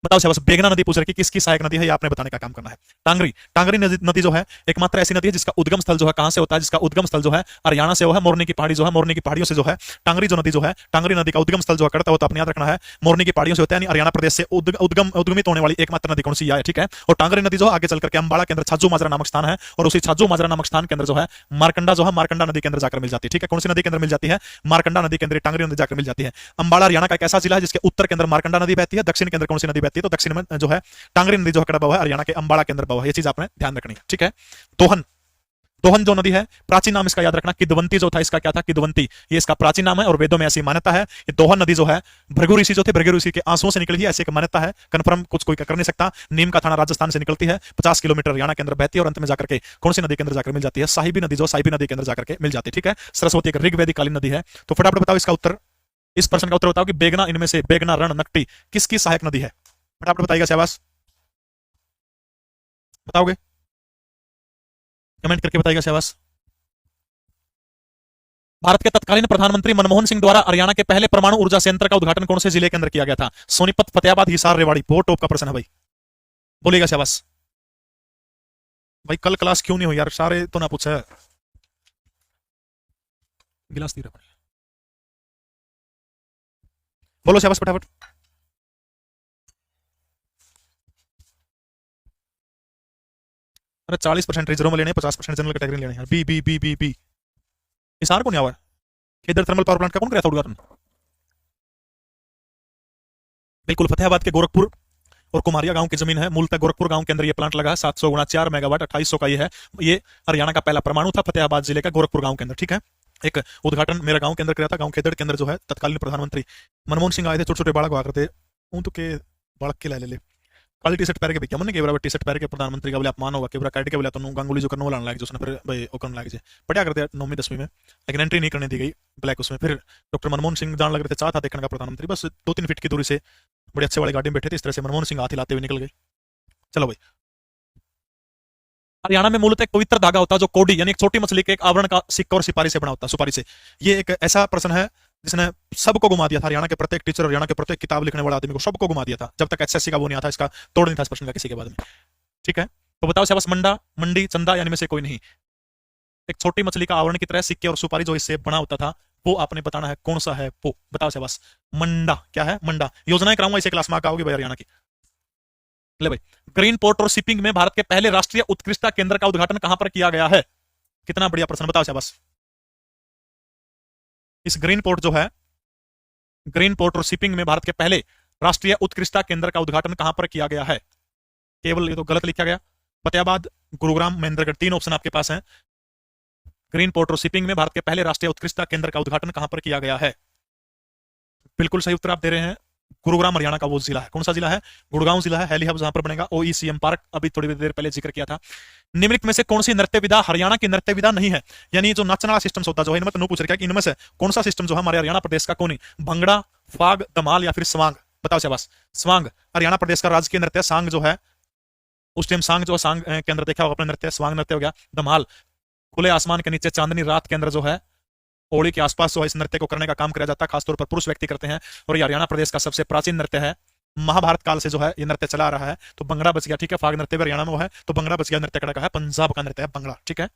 बताओ बस बेगना नदी पूछ रही किसकी सहायक नदी है, ये आपने बताने का काम करना है। टांगरी, टांगरी नदी जो है एकमात्र ऐसी नदी है जिसका उद्गम स्थल जो है कहां से होता है, जिसका उद्गम स्थल जो है हरियाणा से वो है मोरनी की पहाड़ी जो है, मोरनी की पहाड़ियों से जो है टांगरी जो नदी जो है, टांगरी नदी का उद्गम स्थल जो है करता होता है, अपने याद रखना है मोरनी की पहाड़ियों से होता है, हरियाणा प्रदेश से उद्गमित होने वाली एकमात्र नदी कौन सी है, ठीक है। और टांगरी नदी जो आगे चल करके अंबाला के अंदर छाजू माजरा नामक स्थान है, और उसी छाजू माजरा नामक स्थान के अंदर जो है मारकंडा जो है मारकंडा नदी के अंदर जाकर मिल जाती है, ठीक है। कौन सी नदी के अंदर मिल जाती है, मारकंडा नदी के अंदर टांगरी नदी जाकर मिल जाती है। अंबाला हरियाणा का एक ऐसा जिला है जिसके उत्तर के अंदर मारकंडा नदी बहती है, दक्षिण के अंदर कौन सी नदी बहती है, तो दक्षिण में जो है टांगरी नदी जो है हरियाणा के अंबाला के अंदर बहा है, ये चीज आपने ध्यान रखनी है, ठीक है। दोहन, दोहन जो नदी है प्राचीन नाम इसका याद रखना किदवंती जो था, इसका क्या था किदवंती, ये इसका प्राचीन नाम है और वेदों में ऐसी मान्यता है। ये दोहन नदी जो है भृगु ऋषि जो थे, भृगु ऋषि के आंसुओं से निकली है, ऐसी एक मान्यता है, कंफर्म कुछ कोई कर नहीं सकता। नीम का थाना राजस्थान से निकलती है, 50 किलोमीटर हरियाणा के अंदर बहती है और अंत में जाकर के कौन सी नदी के अंदर जाकर मिल जाती है, साहिबी नदी जो साहिबी नदी के अंदर जाकर के मिल जाती है, ठीक है। सरस्वती एक ऋग्वैदिक कालीन नदी है। तो फटाफट बताओ इसका उत्तर, इस प्रश्न का उत्तर बताओ कि बेगना इनमें से बेगना, रण, नकटी किसकी सहायक नदी है, फटाफट बताइएगा शहबाज, बताओगे कमेंट करके बताइएगा शहबाज। भारत के तत्कालीन प्रधानमंत्री मनमोहन सिंह द्वारा हरियाणा के पहले परमाणु ऊर्जा संयंत्र का उद्घाटन कौन से जिले के अंदर किया गया था, सोनीपत, फतेहाबाद, हिसार, रेवाड़ी, बहुत टॉप का प्रश्न है भाई, बोलिएगा शहबाज। भाई कल क्लास क्यों नहीं हुई यार, सारे तो ना पूछा, गिलास तीर बोलो शहबाज फटाफट। अरे 40% रिजर्व में लेने, 50% जनरल कैटेगरी लेने, बी बी बी बी बी हिसार को नहीं आवा, खेदर थर्मल पावर प्लांट का कौन कराया था उद्घाटन, बिल्कुल फतेहाबाद के गोरखपुर और कुमारिया गांव की जमीन है, मूलतः गोरखपुर गांव के अंदर ये प्लांट लगा है, 700 गुणा 4 मेगावाट 2800 का ये है, ये हरियाणा का पहला परमाणु था, फतेहाबाद जिले का गोरखपुर गांव के अंदर, ठीक है। एक उद्घाटन मेरा गांव के अंदर किया था, गांव खेदड़ के अंदर जो है तत्कालीन प्रधानमंत्री मनमोहन सिंह आए थे, छोटे छोटे बालक हुआ करते ऊँ तो के बालक के ले ले काली टी शर्ट पहन के भी क्या मन के टी शर्ट पहन के प्रधानमंत्री का बोले अपमान होगा केवरा काट के बोले तो गांगुली जो करने वाला लाग जो उसने फिर भाई वो करने लाग जाए पढ़िया करते 9वीं 10वीं में, लेकिन एंट्री नहीं करने दी गई ब्लैक उसमें। फिर डॉक्टर मनमोहन सिंह जान लग रहे थे, चाह था देखने का प्रधानमंत्री, बस 2-3 फीट की दूरी से बड़े अच्छे वाली गाड़ी में बैठे थे, इस तरह से मनमोहन सिंह हाथ हिलाते हुए निकल गए। चलो भाई, हरियाणा में मूलतः एक पवित्र धागा होता है जो कोडी यानी एक छोटी मछली के एक आवरण का सिक्का और सिपारी से बना होता है, सुपारी से। ये एक ऐसा प्रश्न है जिसने सबको घुमा दिया था, हरियाणा के प्रत्येक टीचर, हरियाणा के प्रत्येक किताब लिखने वाले आदमी को सबको घुमा दिया था, जब तक एचएससी का वो नहीं आता, इसका तोड़ नहीं था इस प्रश्न का किसी के बाद में। ठीक है, तो बताओ शाबाश, मंडा, मंडी, चंदा यानी में से कोई नहीं। एक छोटी मछली का आवरण की तरह सिक्के और सुपारी जो इससे बना होता था, वो आपने बताना है कौन सा है वो। बताओ शाबाश, मंडा क्या है? मंडा। योजनाएं कराऊंगा इसे क्लास में आओगे भाई हरियाणा की। ले भाई, ग्रीन पोर्ट और शिपिंग में भारत के पहले राष्ट्रीय उत्कृष्टता केंद्र का उद्घाटन कहां पर किया गया है? कितना बढ़िया प्रश्न, बताओ शाबाश। इस ग्रीन पोर्ट जो है, ग्रीन पोर्ट और शिपिंग में भारत के पहले राष्ट्रीय उत्कृष्टता केंद्र का उद्घाटन कहां पर किया गया है? केवल ये तो गलत लिखा गया, फतेहाबाद, गुरुग्राम, महेंद्रगढ़, 3 ऑप्शन आपके पास हैं। ग्रीन पोर्ट और शिपिंग में भारत के पहले राष्ट्रीय उत्कृष्टता केंद्र का उद्घाटन कहां पर किया गया है? बिल्कुल सही उत्तर आप दे रहे हैं, गुरुग्राम हरियाणा का वो जिला है। कौन सा जिला है? गुड़गांव जिला है। हेली हब जहां पर बनेगा, ओईसीएम पार्क, अभी थोड़ी देर पहले जिक्र किया था। निम्नलिखित में से कौन सी नृत्य विधा हरियाणा की नृत्य विधा नहीं है? यानी जो नाचने वाला सिस्टम होता जो है, इनमें तो पूछ रहा है कि इनमें से कौन सा सिस्टम जो है हमारे हरियाणा प्रदेश का कौन है? भंगड़ा, फाग, धमाल या फिर स्वांग? बताओ शाबाश। स्वांग हरियाणा प्रदेश का राजकीय नृत्य। सांग जो है उस टाइम सांग जो सांग के अंदर देखा होगा अपने नृत्य, स्वांग नृत्य हो गया। धमाल खुले आसमान के नीचे चांदनी रात के अंदर जो है ओड़ी के आसपास जो है इस नृत्य को करने का काम किया जाता है, खासतौर पर पुरुष व्यक्ति करते हैं, और ये हरियाणा प्रदेश का सबसे प्राचीन नृत्य है। महाभारत काल से जो है ये नृत्य चला आ रहा है। तो भंगड़ा बच गया, ठीक है, फाग नृत्य हरियाणा में वो है, तो भंगड़ा बच गया, नृत्य का है पंजाब का नृत्य है भंगड़ा। ठीक है,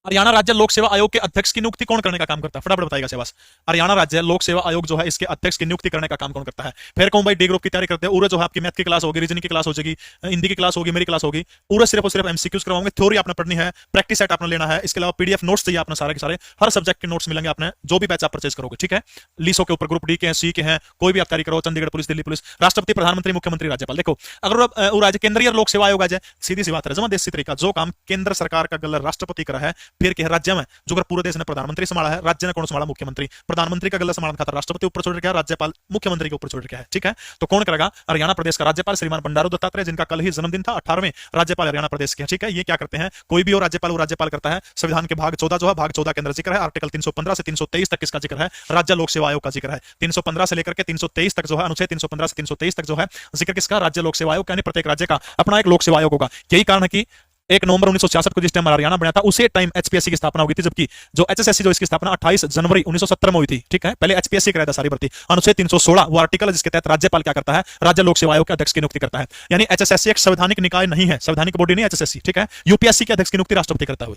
हरियाणा राज्य लोक सेवा आयोग के अध्यक्ष की नियुक्ति कौन करने का काम करता है? फटाफट बताइएगा शाबाश। हरियाणा राज्य लोक सेवा आयोग जो है इसके अध्यक्ष की नियुक्ति करने का काम कौन करता है? फिर कहूं भाई, डी ग्रुप की तैयारी करते हैं, उरे जो है आपकी मैथ की क्लास होगी, रीजनिंग की क्लास हो जाएगी, हिंदी की क्लास होगी, मेरी क्लास होगी, उरे सिर्फ और सिर्फ एमसीक्यूज करवाऊंगे, थ्योरी आपने पढ़नी है, प्रैक्टिस सेट आपने लेना है, इसके अलावा पीडीएफ नोट्स चाहिए आपने सारे के सारे, हर सब्जेक्ट के नोट्स मिलेंगे आपने जो भी बैच आप परचेज करोगे। ठीक है, लीसो के ऊपर, ग्रुप डी के हैं, सी के हैं, कोई भी आप तैयारी करो, चंडीगढ़ पुलिस, दिल्ली पुलिस, राष्ट्रपति, प्रधानमंत्री, मुख्यमंत्री, राज्यपाल। देखो, अगर राज्य केंद्रीय लोक सेवा आयोग आ जाए, सीधी सी बात है, जमा देसी तरीका, जो काम केंद्र सरकार का गलत राष्ट्रपति करा है, फिर के राज्य में जो पूरे देश ने प्रधानमंत्री संभाला है, राज्य ने कौन संभाला? मुख्यमंत्री। प्रधानमंत्री का गला संभालने खातर राष्ट्रपति ऊपर छोड़ रखा है, राज्यपाल मुख्यमंत्री के ऊपर छोड़ रखा है। ठीक है, तो कौन करेगा? हरियाणा प्रदेश का राज्यपाल श्रीमान बंडारू दत्तात्रेय, जिनका कल ही जन्मदिन था, 18वें राज्यपाल हरियाणा प्रदेश के। ठीक है, ये क्या करते हैं? कोई भी और राज्यपाल वो राज्यपाल करता है। संविधान के भाग 14 जो है, भाग 14 के अंदर जिक्र है, आर्टिकल 315 से 323 तक इसका जिक्र है, राज्य लोक सेवा आयोग का जिक्र है। 315 से लेकर के 323 तक जो है, अनुच्छेद 315 से 323 तक जो है जिक्र किसका? राज्य लोक सेवा आयोग, यानी प्रत्येक राज्य का अपना एक लोक सेवा आयोग होगा। यही कारण है कि 1 नवंबर 1966 को जिस टाइम हरियाणा बना था, उसी टाइम एचपीएससी की स्थापना हुई थी, जबकि जो एचएसएससी जो इसकी स्थापना 28 जनवरी 1970 में हुई थी। ठीक है, पहले एचपीएससी कराया था सारी भर्ती। अनुच्छेद 316 वो आर्टिकल है जिसके तहत राज्यपाल क्या करता है? राज्य लोक सेवा आयोग के अध्यक्ष की नियुक्ति करता है। यानी एचएसएससी एक संवैधानिक निकाय नहीं है, संवैधानिक बॉडी नहीं एचएसएससी। ठीक है, यूपीएससी के अध्यक्ष की नियुक्ति राष्ट्रपति करता है।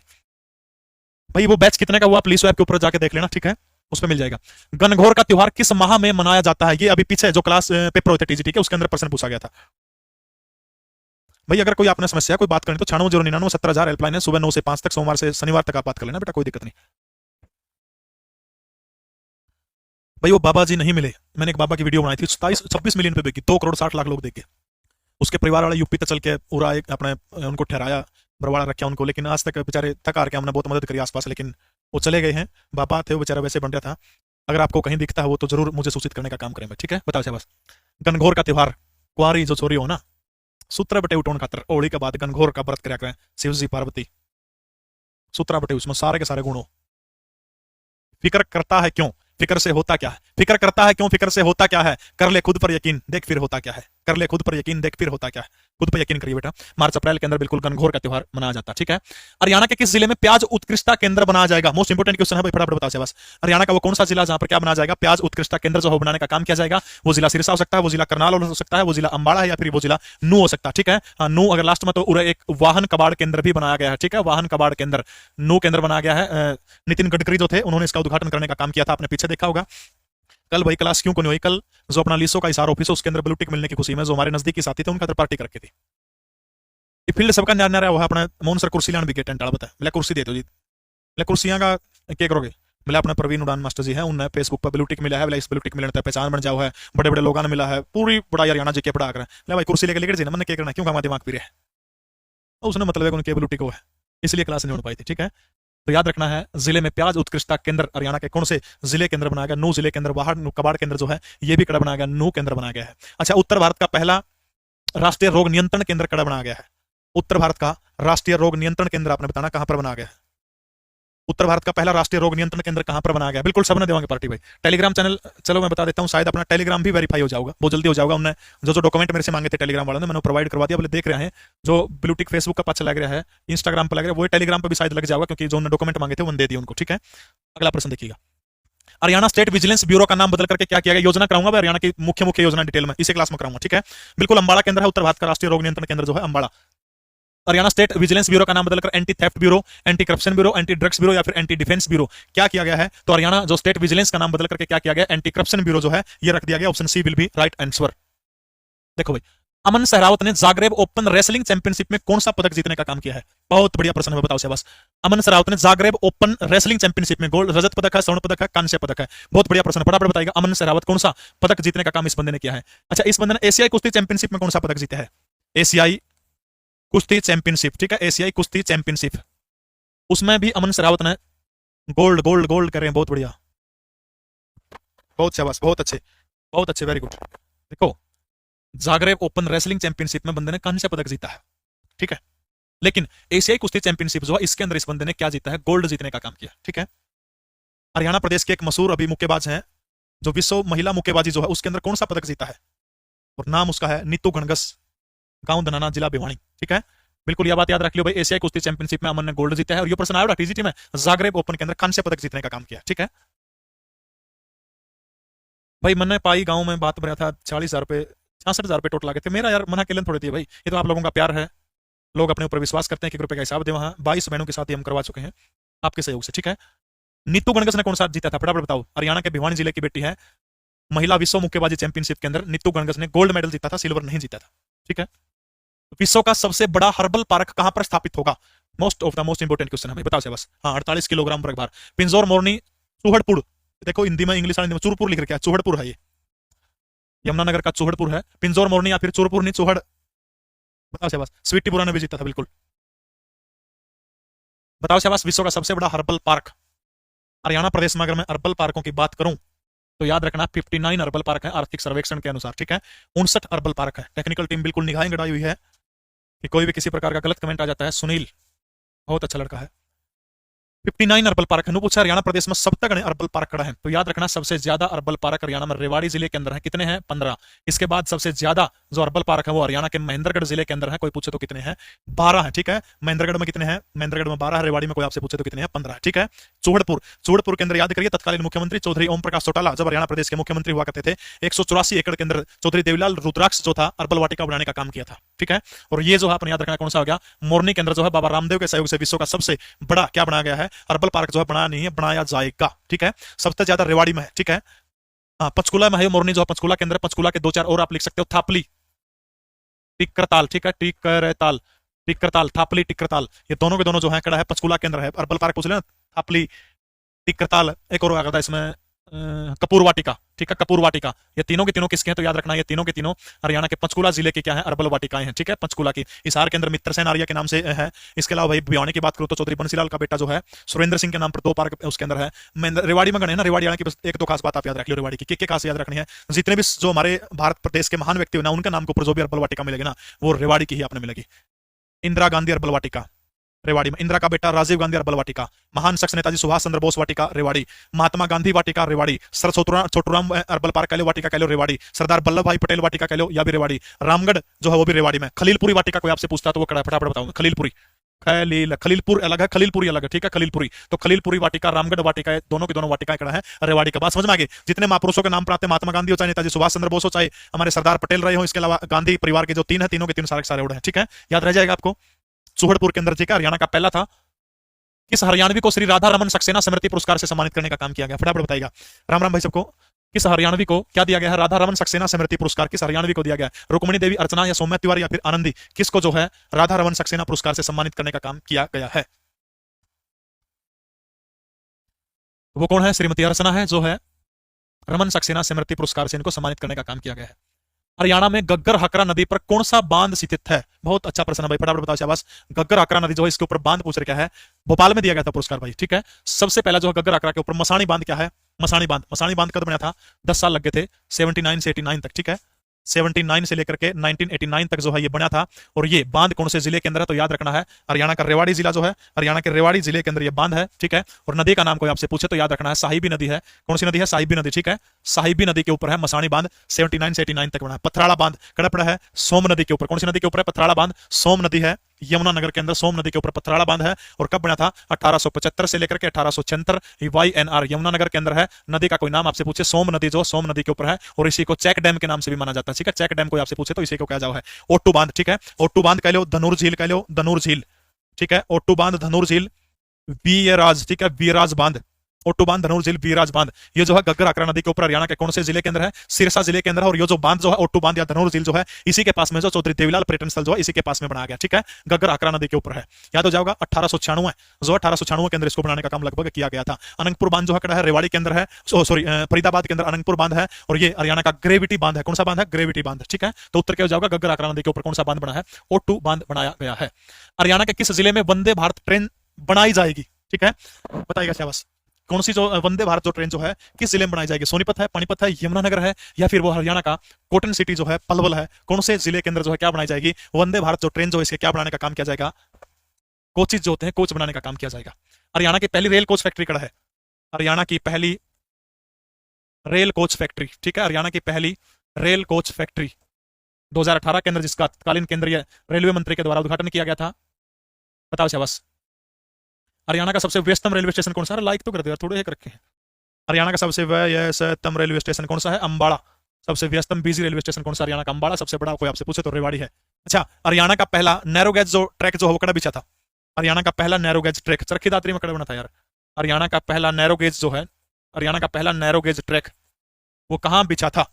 भाई वो बैच कितने का हुआ, प्लीज ऐप के ऊपर जाके देख लेना। ठीक है, उस पर मिल जाएगा। गणगौर का त्योहार किस माह में मनाया जाता है? ये अभी पीछे जो क्लास पेपर होते टीजीटी के, उसके अंदर प्रश्न पूछा गया था। भाई अगर कोई आपने समस्या कोई बात करनी तो 960999 17,000 हेल्पलाइन है, सुबह 9 से 5 तक, सोमवार से शनिवार तक आप बात कर लेना बेटा, कोई दिक्कत नहीं। भाई वो बाबा जी नहीं मिले, मैंने एक बाबा की वीडियो बनाई थी, 26 मिलियन पे बिकी, 2 करोड़ 60 लाख लोग देखे। उसके परिवार वाले यूपी तक चल के पूरा एक अपने उनको ठहराया, बरवाड़ा रखा उनको, लेकिन आज तक बेचारे थक हार के हमने बहुत मदद करी आसपास, लेकिन वो चले गए हैं। बाबा थे वो बेचारा वैसे बन रहा था। अगर आपको कहीं दिखता है वो तो जरूर मुझे सूचित करने का काम करें। ठीक है, बताओ शाबाश। गणगौर का त्योहार, कुआरी जो छोरी हो ना, सूत्रा बटे उठोन खातर होली के बाद गणगौर का व्रत कराया करें, शिव जी पार्वती, सूत्रा बटे, उसमें सारे के सारे गुण हो। फिक्र करता है क्यों, फिक्र से होता क्या है? फिक्र करता है क्यों, फिक्र से होता क्या है? कर ले खुद पर यकीन, देख फिर होता क्या है। कर ले खुद पर यकीन, देख फिर होता क्या है। खुद पर यकीन करिए बेटा। मार्च अप्रैल के अंदर बिल्कुल गणगौर का त्योहार मनाया जाता है। ठीक है, हरियाणा के किस जिले में प्याज उत्कृष्टता केंद्र बनाया जाएगा? मोस्ट इंपोर्टेंट क्वेश्चन है भाई, फटाफट बताओ बस। हरियाणा का वो कौन सा जिला जहां पर क्या बनाया जाएगा? प्याज उत्कृष्टता केंद्र जो है बनाने का काम किया जाएगा। वो जिला सिरसा हो सकता है, वो जिला करनाल हो सकता है, वो जिला अंबाड़ा है, या फिर वो जिला नू हो सकता है। ठीक है, नू अगर लास्ट में, तो एक वाहन कबाड़ केंद्र भी बनाया गया है। ठीक है, वाहन कबाड़ केंद्र नू केंद्र बनाया गया है। नितिन गडकरी जो थे उन्होंने इसका उद्घाटन करने का काम किया था, आपने पीछे देखा होगा। कल भाई क्लास क्यों नहीं हुई? कल जो अपना लीसो का हिसार ऑफिस है उसके अंदर ब्लू टिक मिलने की खुशी में जो हमारे नजदीकी साथी थे उनका पार्टी करके थी। फील्ड सबका न्याय रहा हुआ अपना मोहन सर कुर्सी लाने भी टेंट डाल बता, बोले कुर्सी दे दो जी, बोले कुर्सियां का क्या करोगे? बोले अपना प्रवीण उड़ान मास्टर जी है, उन्हें फेसबुक पर ब्लू टिक मिला है, बोले इस ब्लू टिक मिलने पहचान बन जाओ है, बड़े बड़े लोगों ने मिला है, पूरी बड़ा हरियाणा जी के पढ़ा कर भाई कुर्सी लेकर लेकर जी ना, मैंने क्या करना, क्यों हमारा दिमाग पी रहे हैं। उसने मतलब उनके ब्लू टिक वो है, इसलिए क्लास नहीं हो पाई थी। ठीक है, तो याद रखना है, जिले में प्याज उत्कृष्टता केंद्र हरियाणा के कौन से जिले केंद्र बनाया गया? नू जिले केंद्र। वाहन कबाड़ केंद्र जो है ये भी कड़ा बनाया गया, नू केंद्र बनाया गया है। अच्छा, उत्तर भारत का पहला राष्ट्रीय रोग नियंत्रण केंद्र कड़ा बनाया गया है? उत्तर भारत का राष्ट्रीय रोग नियंत्रण केंद्र आपने बताना कहां पर बनाया गया है? उत्तर भारत का पहला राष्ट्रीय रोग नियंत्रण केंद्र कहां पर बनाया गया? बिल्कुल सबने देवांगे पार्टी भाई। टेलीग्राम चैनल, चलो मैं बता देता हूं, शायद अपना टेलीग्राम भी वेरीफाई हो जाएगा, बहुत जल्दी हो जाएगा। उन्होंने जो डॉक्यूमेंट मेरे से मांगे थे टेलीग्राम वालों ने, मैंने प्रोवाइड करवा दिया। बोले देख रहे हैं जो ब्लूटिक फेसबुक का पक्ष लग रहा है, इंस्टाग्राम पर लग रहा है, वो टेलीग्राम पर भी शायद लग जाएगा, क्योंकि जो उन्होंने डॉक्यूमेंट मांगे थे वो दे दिए उनको। ठीक है, अगला प्रश्न देखिएगा। हरियाणा स्टेट विजिलेंस ब्यूरो का नाम बदल करके क्या किया गया? योजना कराऊंगा भाई, हरियाणा की मुख्य मुख्य योजना डिटेल में इसी क्लास में कराऊंगा। ठीक है, बिल्कुल अंबाला केंद्र है उत्तर भारत का राष्ट्रीय रोग नियंत्रण केंद्र जो है Ambala. Haryana state vigilance bureau का नाम बदलकर anti theft bureau, anti corruption bureau, anti drugs bureau या फिर एंटी डिफेंस ब्यूरो क्या किया गया है? तो हरियाणा जो स्टेट विजिलेंस का नाम बदल करके क्या किया गया? एंटी करप्शन ब्यूरो जो है ये रख दिया गया। Option C will be right answer. देखो भाई, अमन सहरावत ने जागरेब ओपन रेसलिंग चैंपियनशिप में कौन सा पदक जीतने का काम किया है? बहुत बढ़िया प्रश्न है, बताओ शाबाश। अमन सहरावत ने जागरेब ओपन रेसलिंग चैंपियनशिप में गोल्ड, रजत पदक है, स्वर्ण पदक है, कांस्य पदक है। बहुत बढ़िया प्रश्न, फटाफट बताइएगा अमन सहरावत कौन सा पदक जीतने का काम इस बंदे ने किया है? अच्छा, इस बंदे ने एशियाई कुश्ती चैंपियनशिप में कौन सा पदक जीता है? एशियाई कुश्ती चैंपियनशिप, ठीक है, एशियाई कुश्ती चैंपियनशिप, उसमें भी अमन सहरावत ने गोल्ड गोल्ड गोल्ड कर रहे हैं। बहुत बढ़िया, बहुत शाबाश, बहुत अच्छे, बहुत अच्छे, वेरी गुड। देखो, जागरेब ओपन रेसलिंग चैंपियनशिप में बंदे ने कांस्य पदक जीता है, ठीक है, लेकिन एशियाई कुश्ती चैंपियनशिप जो है इसके अंदर इस बंदे ने क्या जीता है? गोल्ड जीतने का काम किया। ठीक है, हरियाणा प्रदेश के एक मशहूर अभी मुक्केबाज हैं जो विश्व महिला मुक्केबाजी जो है उसके अंदर कौन सा पदक जीता है? और नाम उसका है नीतू गणगस, गांव धनाना, जिला भिवानी। ठीक है, बिल्कुल यह बात याद रख लियो भाई, एशियाई कुश्ती चैंपियनशिप में अमन ने गोल्ड जीता है। और ये प्रश्न आया टीजीटी में, जागरेब ओपन के अंदर कांस्य पदक जीतने का काम किया। ठीक है भाई, मैंने पाई गांव में बात भरा था 40,000 रुपए, 66,000 रुपए टोटल आ गए थे। मेरा यार मना के थोड़ी थी भाई, ये तो आप लोगों का प्यार है, लोग अपने ऊपर विश्वास करते हैं कि रुपए का हिसाब दे। वहां 22 बहनों के साथ ही हम करवा चुके हैं आपके सहयोग से। ठीक है, नीतू गणगस ने कौन सा जीता था? फटाफट बताओ। हरियाणा के भिवानी जिले की बेटी है, महिला विश्व मुक्केबाजी चैंपियनशिप के अंदर नीतू गणगस ने गोल्ड मेडल जीता था, सिल्वर नहीं जीता था। ठीक है, विश्व का सबसे बड़ा हर्बल पार्क कहां पर स्थापित होगा? Most of the most important question है, बताओ से बस। हाँ, 48 किलोग्राम वर्ग भार, पिंजौर, मोरनी, चूहड़पुर। देखो हिंदी में, इंग्लिश वाले में चूरपुर लिख रखा है, चूहड़पुर है ये, यमुनानगर का चूहड़पुर है। पिंजौर, मोरनी या फिर चूरपुर, नहीं चूहड़, बताओ शाबाश। स्वीटीपुरा ने भी जीता था, बिल्कुल बताओ शाबाश। विश्व का सबसे बड़ा हर्बल पार्क हरियाणा प्रदेश में, अगर मैं हर्बल पार्कों की बात करूं तो याद रखना 59 हर्बल पार्क है आर्थिक सर्वेक्षण के अनुसार। ठीक है, 59 हर्बल पार्क है। टेक्निकल टीम बिल्कुल निगाहें गड़ाई हुई है कि कोई भी किसी प्रकार का गलत कमेंट आ जाता है। सुनील बहुत अच्छा लड़का है। 59 अर्बल पार्क है। पूछा हरियाणा प्रदेश में सब तक अर्बल पार्क खड़ा है, तो याद रखना सबसे ज्यादा अर्बल पार्क हरियाणा में रेवाड़ी जिले के अंदर है। कितने हैं? 15। इसके बाद सबसे ज्यादा जो अर्बल पार्क है वो हरियाणा के महेंद्रगढ़ जिले के अंदर है। कोई पूछे तो कितने हैं? 12 है। ठीक है, महेंद्रगढ़ में कितने हैं? महेंद्रगढ़ में 12 है। रेवाड़ी में कोई आपसे पूछे तो कितने हैं? 15। ठीक है, चूहड़पुर, चूहड़पुर के अंदर याद करिए तत्कालीन मुख्यमंत्री चौधरी ओम प्रकाश चौटाला जब हरियाणा प्रदेश के मुख्यमंत्री हुआ करते थे, 184 एकड़ के अंदर चौधरी देवीलाल रुद्राक्ष जो था अर्बल वाटिका बनाने का काम किया था। ठीक है, और ये जो है अपने याद रखना कौन सा हो गया? मोरनी के अंदर जो है बाबा रामदेव के सहयोग से विश्व का सबसे बड़ा क्या बनाया गया है? अर्बल पार्क जो है बना नहीं है, बनाया जाएगा। ठीक है, सबसे ज्यादा रेवाड़ी में है। ठीक है, हाँ, पंचकुला में है मोरनी जो है, पंचकुला के अंदर। पंचकुला के 2-4 और आप लिख सकते हो, थापली, टिक्करताल। ठीक है, टिक्करताल, टिक्करताल, थापली, टिक्करताल, ये दोनों के दोनों जो है कड़ा है पंचकुला के अंदर है। अर्बल पार्क पूछ लेना, थापली, टिक्करताल। एक और आ था इसमें कपूर वाटिका। ठीक है, कपूर वाटिका। ये तीनों के तीनों किसके हैं? तो याद रखना ये तीनों के तीनों हरियाणा के पंचकुला जिले के क्या है? अर्बल वाटिकाएं हैं। ठीक है, पंचकुला की हिसार के अंदर मित्रसेन आर्या के नाम से है। इसके अलावा भाई भिवानी की बात करूं तो चौधरी बंसीलाल का बेटा जो है सुरेंद्र सिंह के नाम पर 2 पार्क उसके अंदर है। रेवाड़ी में गए ना, रेवाड़ी की बस 1-2 खास बात आप याद रख लो। रेवाड़ी की क्या खास याद रखनी है? जितने भी जो हमारे भारत प्रदेश के महान व्यक्ति हो ना, उनके नाम के ऊपर जो भी अर्बल वाटिका मिलेगी ना, वो रेवाड़ी की ही आपने मिलेगी। इंदिरा गांधी अर्बल वाटिका रेवाड़ी में, इंदिरा का बेटा राजीव गांधी अर्बल वाटिका, महान शख्स नेताजी सुभाष चंद्र बोस वाटिका रेवाड़ी, महात्मा गांधी वाटिका Rewari, sir Chhoturam herbal park कह लो, वाटिका कह लो रेवाड़ी, सरदार वल्लभ भाई पटेल वाटिका कह लो या भी रेवाड़ी, रामगढ़ जो है वो भी रेवाड़ी में, खलीलपुरी वाटिका कोई आपसे पूछता तो वो कड़ा फटाफट बताऊंगा। खलीलपुरी, खलीलपुर अलग है, खलीलपुरी अलग है। ठीक है, खलीलपुरी तो खलीलपुरी वाटिका, रामगढ़ वाटिका है, दोनों की दोनों वाटिकाएं कड़ा है रेवाड़ी के। बात समझ में आ गई? जितने महापुरुषों के नाम पर आते हैं, महात्मा गांधी हो चाहे नेताजी सुभाष चंद्र बोस हो चाहे हमारे सरदार पटेल रहे हो, इसके अलावा गांधी परिवार के जो 3 है, तीनों के 3 सारे सारे उड़े हैं। ठीक है, याद रह जाएगा आपको। चूहड़पुर के अंदर ठीक है, हरियाणा का पहला था। किस हरियाणवी को श्री राधा रमन सक्सेना स्मृति पुरस्कार से सम्मानित करने का काम किया गया? फटाफट बताइएगा। राम राम भाई सबको। किस हरियाणवी को क्या दिया गया है? राधा रमन सक्सेना स्मृति पुरस्कार किस हरियाणवी को दिया गया? रुक्मणी देवी, अर्चना या सौम्या तिवारी या फिर आनंदी, किसको जो है राधा रमन सक्सेना पुरस्कार से सम्मानित करने का काम किया गया है? वो कौन है? श्रीमती अर्चना है जो है रमन सक्सेना स्मृति पुरस्कार से इनको सम्मानित करने का काम किया गया है। हरियाणा में गग्गर हकरा नदी पर कौन सा बांध स्थित है? बहुत अच्छा प्रश्न है भाई, फटाफट बताओ शाबाश। गग्गर हकरा नदी जो है इसके ऊपर बांध पूछ रखा है, भोपाल में दिया गया था पुरस्कार भाई। ठीक है, सबसे पहला जो है गग्गर हकरा के ऊपर मसाणी बांध क्या है? मसाणी बांध, मसाणी बांध कब बना था? 10 साल लग गए थे, 79 से 89 तक। ठीक है, 79 से लेकर के 1989 तक जो है ये बना था। और ये बांध कौन से जिले के अंदर है तो याद रखना है हरियाणा का रेवाड़ी जिला जो है, हरियाणा के रेवाड़ी जिले के अंदर ये बांध है, ठीक है। और नदी का नाम कोई आपसे पूछे तो याद रखना है साहिबी नदी है। कौन सी नदी है? साहिबी नदी, ठीक है। साहिबी नदी के ऊपर है मसानी बांध, 79 से 89 तक बना है। पथराड़ा बांध कड़ा पड़ा है सोम नदी के ऊपर। कौन सी नदी के ऊपर है? पथराड़ा बांध, सोम नदी है, यमुनानगर के अंदर सोम नदी के ऊपर पथराड़ा बांध है। और कब बना था? 1875 से लेकर के 1876, YNR यमुनानगर के अंदर है। नदी का कोई नाम आपसे पूछे, सोम नदी जो सोम नदी के ऊपर है। और इसी को चेक डैम के नाम से भी माना जाता है, ठीक है। चेक डैम कोई आपसे पूछे तो इसी को क्या जाओ है ओट्टू बांध, ठीक है। ओट्टू बांध कह लो, धनुर झील कह लो, धनुर झील, ठीक है। ओट्टू बांध, धनुर झील, वीराज, ठीक है, वीराज बांध, ओट्टू बांध, धनुर झील, वीराज बांध, ये जो है गग्गर आकरा नदी के ऊपर हरियाणा के कौन से जिले के अंदर है? सिरसा जिले के अंदर है। और ये जो बांध जो है ओट्टू बांध या धनुर झील जो है इसी के पास में जो चौधरी देवीलाल पर्यटन स्थल जो है इसी के पास में बनाया गया, ठीक है। गग्गर आकरा नदी के ऊपर है, याद हो जाएगा। 1896 जो 1896 के अंदर इसको बनाने का काम लगभग किया गया था। अनंतपुर बांध जो है कड़ा है रेवाड़ी के अंदर है, सॉरी फरीदाबाद के अंदर अनंतपुर बांध है। और ये हरियाणा का ग्रेविटी बांध है। कौन सा बांध है? ग्रेविटी बांध, ठीक है। तो उत्तर क्या हो जाएगा? गग्गर आकरा नदी के ऊपर कौन सा बांध बना है? ओट्टू बांध बनाया गया है। हरियाणा के किस जिले में वंदे भारत ट्रेन बनाई जाएगी, ठीक है, बताइएगा शाबाश। कौन सी जो वंदे भारत जो ट्रेन जो है किस जिले में बनाई जाएगी? सोनीपत है, पानीपत है, यमुनानगर है, या फिर वो हरियाणा का कॉटन सिटी जो है पलवल है? कौन से जिले के अंदर जो है क्या बनाई जाएगी? वंदे भारत जो ट्रेन जो है इसके क्या बनाने का काम किया जाएगा? कोचेज जो होते हैं कोच बनाने का काम किया जाएगा। हरियाणा की पहली रेल कोच फैक्ट्री कड़ा है? हरियाणा की पहली रेल कोच फैक्ट्री, ठीक है, हरियाणा की पहली रेल कोच फैक्ट्री 2018 के अंदर जिसका तत्कालीन केंद्रीय रेलवे मंत्री के द्वारा उद्घाटन किया गया था, बताओ शाबाश। हरियाणा का सबसे व्यस्तम रेलवे स्टेशन कौन सा है? लाइक तो कर दो यार, थोड़े एक रखे हैं। हरियाणा का सबसे व्यस्तम रेलवे स्टेशन कौन सा है? अंबाला। सबसे व्यस्तम बिजी रेलवे स्टेशन कौन सा? हरियाणा का अंबाला। सबसे बड़ा कोई आपसे पूछे तो रेवाड़ी है। अच्छा, हरियाणा का पहला नैरो गेज जो ट्रैक जो है वो कड़ा बिछा था? हरियाणा का पहला narrow gauge track Charkhi Dadri में कड़ा बना था यार। हरियाणा का पहला नैरो गेज जो है, हरियाणा का पहला नैरो गेज ट्रैक वो कहां बिछा था?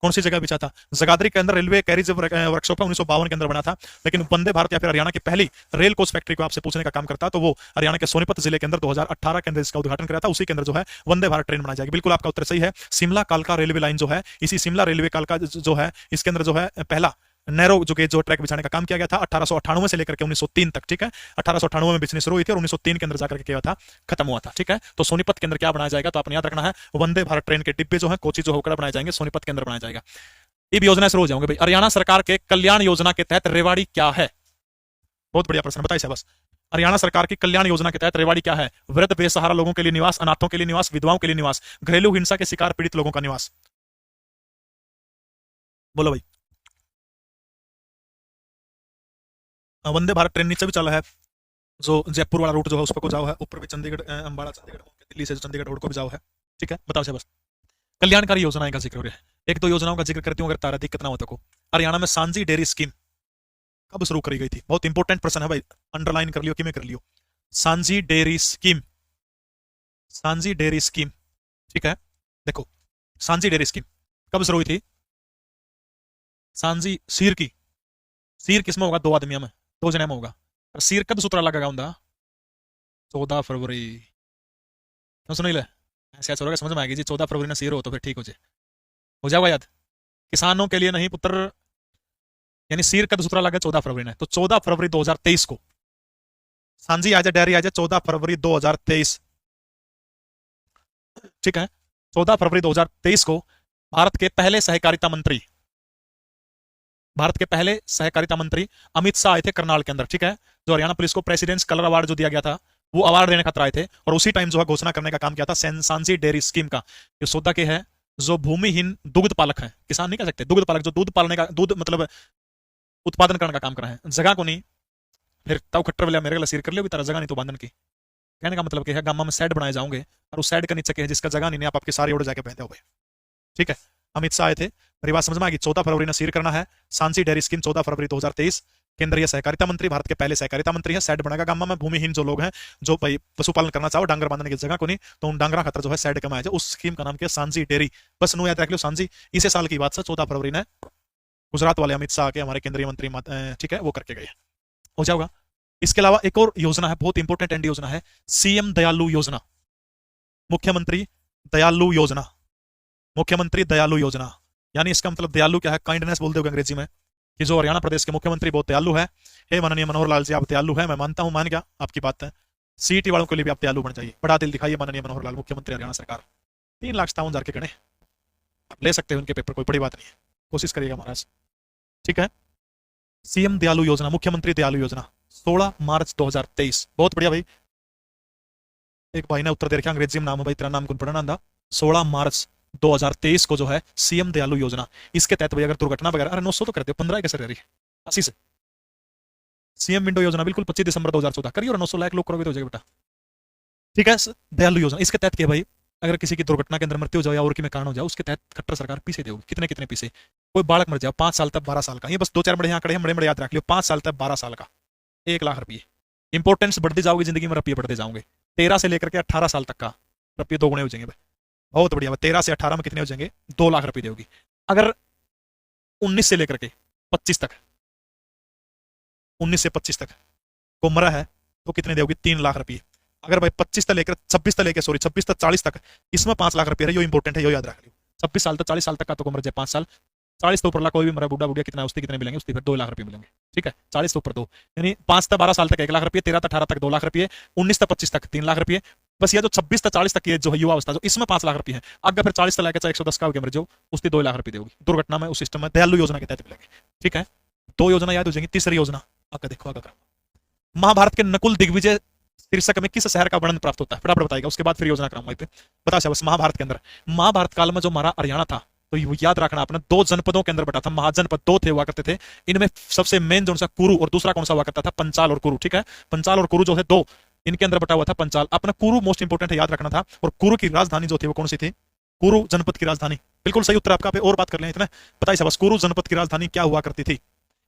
कौन सी जगह बिछा था? जगाधरी के अंदर रेलवे कैरिज वर्कशॉप है, 1952 के अंदर बना था। लेकिन वंदे भारत या फिर हरियाणा की पहली रेल कोच फैक्ट्री को आपसे पूछने का काम करता तो वो हरियाणा के सोनीपत जिले के अंदर 2018 के अंदर इसका उद्घाटन कराया था। उसी के अंदर जो है वंदे भारत ट्रेन बनाई जाएगी। बिल्कुल आपका उत्तर सही है। शिमला कालका रेलवे लाइन जो है, इसी शिमला रेलवे कालका जो है इसके अंदर जो है पहला नैरो जो गेज जो ट्रैक बिछाने का काम किया गया था 1898 से लेकर के 1903 तक, ठीक है। 1898 में बिजनेस शुरू हुई थी और 1903 के अंदर जाकर के क्या था? खत्म हुआ था, ठीक है। तो सोनीपत के अंदर क्या बनाया जाएगा? तो आपने याद रखना है वंदे भारत ट्रेन के डिब्बे जो है कोची जो होकर बनाए जाएंगे, सोनीपत के अंदर बनाया जाएगा। ये भी योजना शुरू हो जाएंगे भाई। हरियाणा सरकार के कल्याण योजना के तहत रेवाड़ी क्या है? बहुत बढ़िया प्रश्न, बताइए बस। हरियाणा सरकार की कल्याण योजना के तहत रेवाड़ी क्या है? वृद्ध बेसहारा लोगों के लिए निवास, अनाथों के लिए निवास, विधवाओं के लिए निवास, घरेलू हिंसा के शिकार पीड़ित लोगों का निवास। बोलो भाई। वंदे भारत ट्रेन नीचे भी चला है, जो जयपुर वाला रूट जो है उस पर को जाओ है, ऊपर भी चंडीगढ़ अंबाला चंडीगढ़ दिल्ली से चंडीगढ़ रोड को भी जाओ है, ठीक है। बताओ से बस। कल्याणकारी योजनाएं का जिक्र हो रहा है, एक दो योजनाओं का जिक्र करती हूँ अगर तारा दिक्कत ना हो तो। हरियाणा में सांझी डेयरी स्कीम कब शुरू करी गई थी? बहुत इंपॉर्टेंट प्रश्न है भाई, अंडरलाइन कर लियो कि मैं कर लियो। सांझी डेयरी स्कीम, सांझी डेयरी स्कीम, ठीक है। देखो सांझी डेयरी स्कीम कब शुरू हुई थी? सांझी सीर की, सीर किसमें होगा? दो आदमियों में, दो जने में होगा। सीर कब सूत्रा लगा होंगे? 14 फरवरी। क्यों सुन ले ऐसे ऐसा समझ में आएगी जी, 14 फरवरी ना सीर हो तो फिर ठीक हो जाएगा याद। किसानों के लिए नहीं पुत्र, यानी सीर का दूसरा लगा 14 फरवरी ने, तो 14 फरवरी 2023 को सांझी आज डेयरी आज 14 फरवरी 2023, ठीक है। 14 फरवरी 2023 को भारत के पहले सहकारिता मंत्री, भारत के पहले सहकारिता मंत्री अमित शाह आए थे करनाल के अंदर, ठीक है। जो हरियाणा पुलिस को प्रेसिडेंट्स कलर अवार्ड जो दिया गया था वो अवार्ड देने खातिर आए थे। और उसी टाइम जो है घोषणा करने का काम किया था सांझी डेयरी स्कीम का। ये सौदा के है जो भूमिहीन दुग्ध पालक है, किसान नहीं कह सकते, दुग्ध पालक जो दूध पालने का, दूध मतलब उत्पादन करने का काम कर रहे हैं, जगह को नहीं, फिर ताऊ खट्टर वाले मेरे सिर कर लियो भी तारा जगह नहीं तो बांधन की। कहने का मतलब है गामा में सेड बनाए जाओगे और उस सेड के नीचे के है जिसका जगह नहीं, आप आपकी सारी ओर जाके बहते हो भाई, ठीक है। अमित शाह आए थे, मेरी बात समझ में आ गई। 14 फरवरी ने सीर करना है सांझी डेयरी स्कीम, 14 फरवरी 2023। केंद्रीय सहकारिता मंत्री, भारत के पहले सहकारिता मंत्री है। सेड बनाएगा गामा में, भूमिहीन जो लोग हैं जो भाई पशुपालन करना चाहो, डांगर बांधने की जगह को नहीं, तो उन डांगरा खातर जो है सेड कमाया जाए, उस स्कीम का नाम क्या? सांझी डेयरी। बस नो याद रख लो सांझी। इसी साल की बात से 14 फरवरी ने गुजरात वाले अमित शाह के हमारे केंद्रीय मंत्री, ठीक है, वो करके गए, हो जाएगा। इसके अलावा एक और योजना है, बहुत इंपॉर्टेंट एंड योजना है, सीएम दयालु योजना, मुख्यमंत्री दयालु योजना, मुख्यमंत्री दयालु योजना। यानी इसका मतलब दयालु क्या है? काइंडनेस बोल दोगे अंग्रेजी में, कि जो हरियाणा प्रदेश के मुख्यमंत्री बहुत दयालु है। हे माननीय मनोहर लाल जी, आप दयालु है, मैं मानता हूं, मान गया आपकी बात है। सीटी वालों के लिए भी आप दयालु बन जाइए, बड़ा दिल दिखाइए माननीय मनोहर लाल, मुख्यमंत्री हरियाणा सरकार। 3,57,000 के गणे ले सकते हैं उनके पेपर, कोई बड़ी बात नहीं है। कोशिश करिएगा महाराज, ठीक है। सीएम दयालु योजना, मुख्यमंत्री दयालु योजना 16 मार्च 2023, बहुत बढ़िया भाई। एक भाई ने उत्तर दे रखा, अंग्रेजी में नाम है भाई, तेरा नाम कौन पढ़ना आंदा। 16 मार्च 2023 को जो है सीएम दयालु योजना, इसके तहत भाई अगर दुर्घटना वगैरह, अरे 900 तो करते हो, 15 कैसे रह रही है 80 से। सीएम विंडो योजना बिल्कुल 25 दिसंबर 2014 करिए, और 900 लाख लोग करोगे तो हो जाएगा बेटा, ठीक है। दयालु योजना इसके तहत क्या भाई, अगर किसी की दुर्घटना के अंदर मृत्यु हो जाए या और में कारण हो जाए, उसके तहत खट्टर सरकार पैसे देगी। कितने कितने पैसे? कोई बालक मर जाए 5 साल तक 12 साल का, ये बस 2-4 बड़े आंकड़े हैं, बड़े बड़े याद रख लियो। 5 साल तक 12 साल का 1 लाख रुपये। इंपोर्टेंस बढ़ती जाओगे जिंदगी में, रुपये बढ़ते जाओगे। 13 से लेकर के 18 साल तक का रुपये 2 गुने हो जाएंगे भाई, बहुत बढ़िया। 13 से 18 में कितने हो जाएंगे? 2 लाख रुपये दोगी। अगर 19 से लेकर के 25 तक, 19 से 25 तक को मरा है तो कितने दोगी? 3 लाख रुपये। अगर भाई 25 तक लेकर 26 तक लेकर 26 तक 40 तक, इसमें 5 लाख रुपये है। यो इंपॉर्टेंट है, यो याद रख लियो। 26 साल तक 40 साल तक का तो मर जाए 5 साल, 40 तो ऊपर ला कोई भी मरा बूढ़ा बुढ़िया, कितना उसके कितने मिलेंगे? उसके फिर 2 लाख रुपये मिलेंगे, ठीक है। 40 तो ऊपर 2, यानी 5 तक 12 साल तक 1 लाख रुपये, 13 तक 18 तक 2 लाख रुपये, 19 तक 25 तक 3 लाख रुपये। बस ये जो 26 तक 40 तक की जो है युवा अवस्था, जो इसमें 5 लाख रुपये है। अगर फिर 40 तक लेकर 110 का मर जाओ, उसकी 2 लाख रुपये दोगी दुर्घटना में, उस सिस्टम में दयालु योजना के तहत मिलेंगे, ठीक है। 2 योजना याद हो जाएंगी। तीसरी योजना आगे देखो, आगे महाभारत के नकुल दिग्विजय शीर्षक में किस शहर का वर्णन प्राप्त होता है? फटाफट बताएगा, उसके बाद फिर योजना कराऊंगा। बता बस, महाभारत के अंदर, महाभारत काल में जो हमारा हरियाणा था, तो याद रखना आपने 2 जनपदों के अंदर बटा था। महाजनपद 2 थे हुआ करते थे। इनमें सबसे मेन जो सा कुरु, और दूसरा कौन सा हुआ करता था? पंचाल और कुरु, ठीक है। पंचाल और कुरु जो है 2, इनके अंदर बटा हुआ था पंचाल। अपना कुरु मोस्ट इंपोर्टेंट है, याद रखना था। और कुरु की राजधानी जो थी वो कौन सी थी? कुरु जनपद की राजधानी, बिल्कुल सही उत्तर आपका। और बात कर लें इतना बताइए बस, कुरु जनपद की राजधानी क्या हुआ करती थी?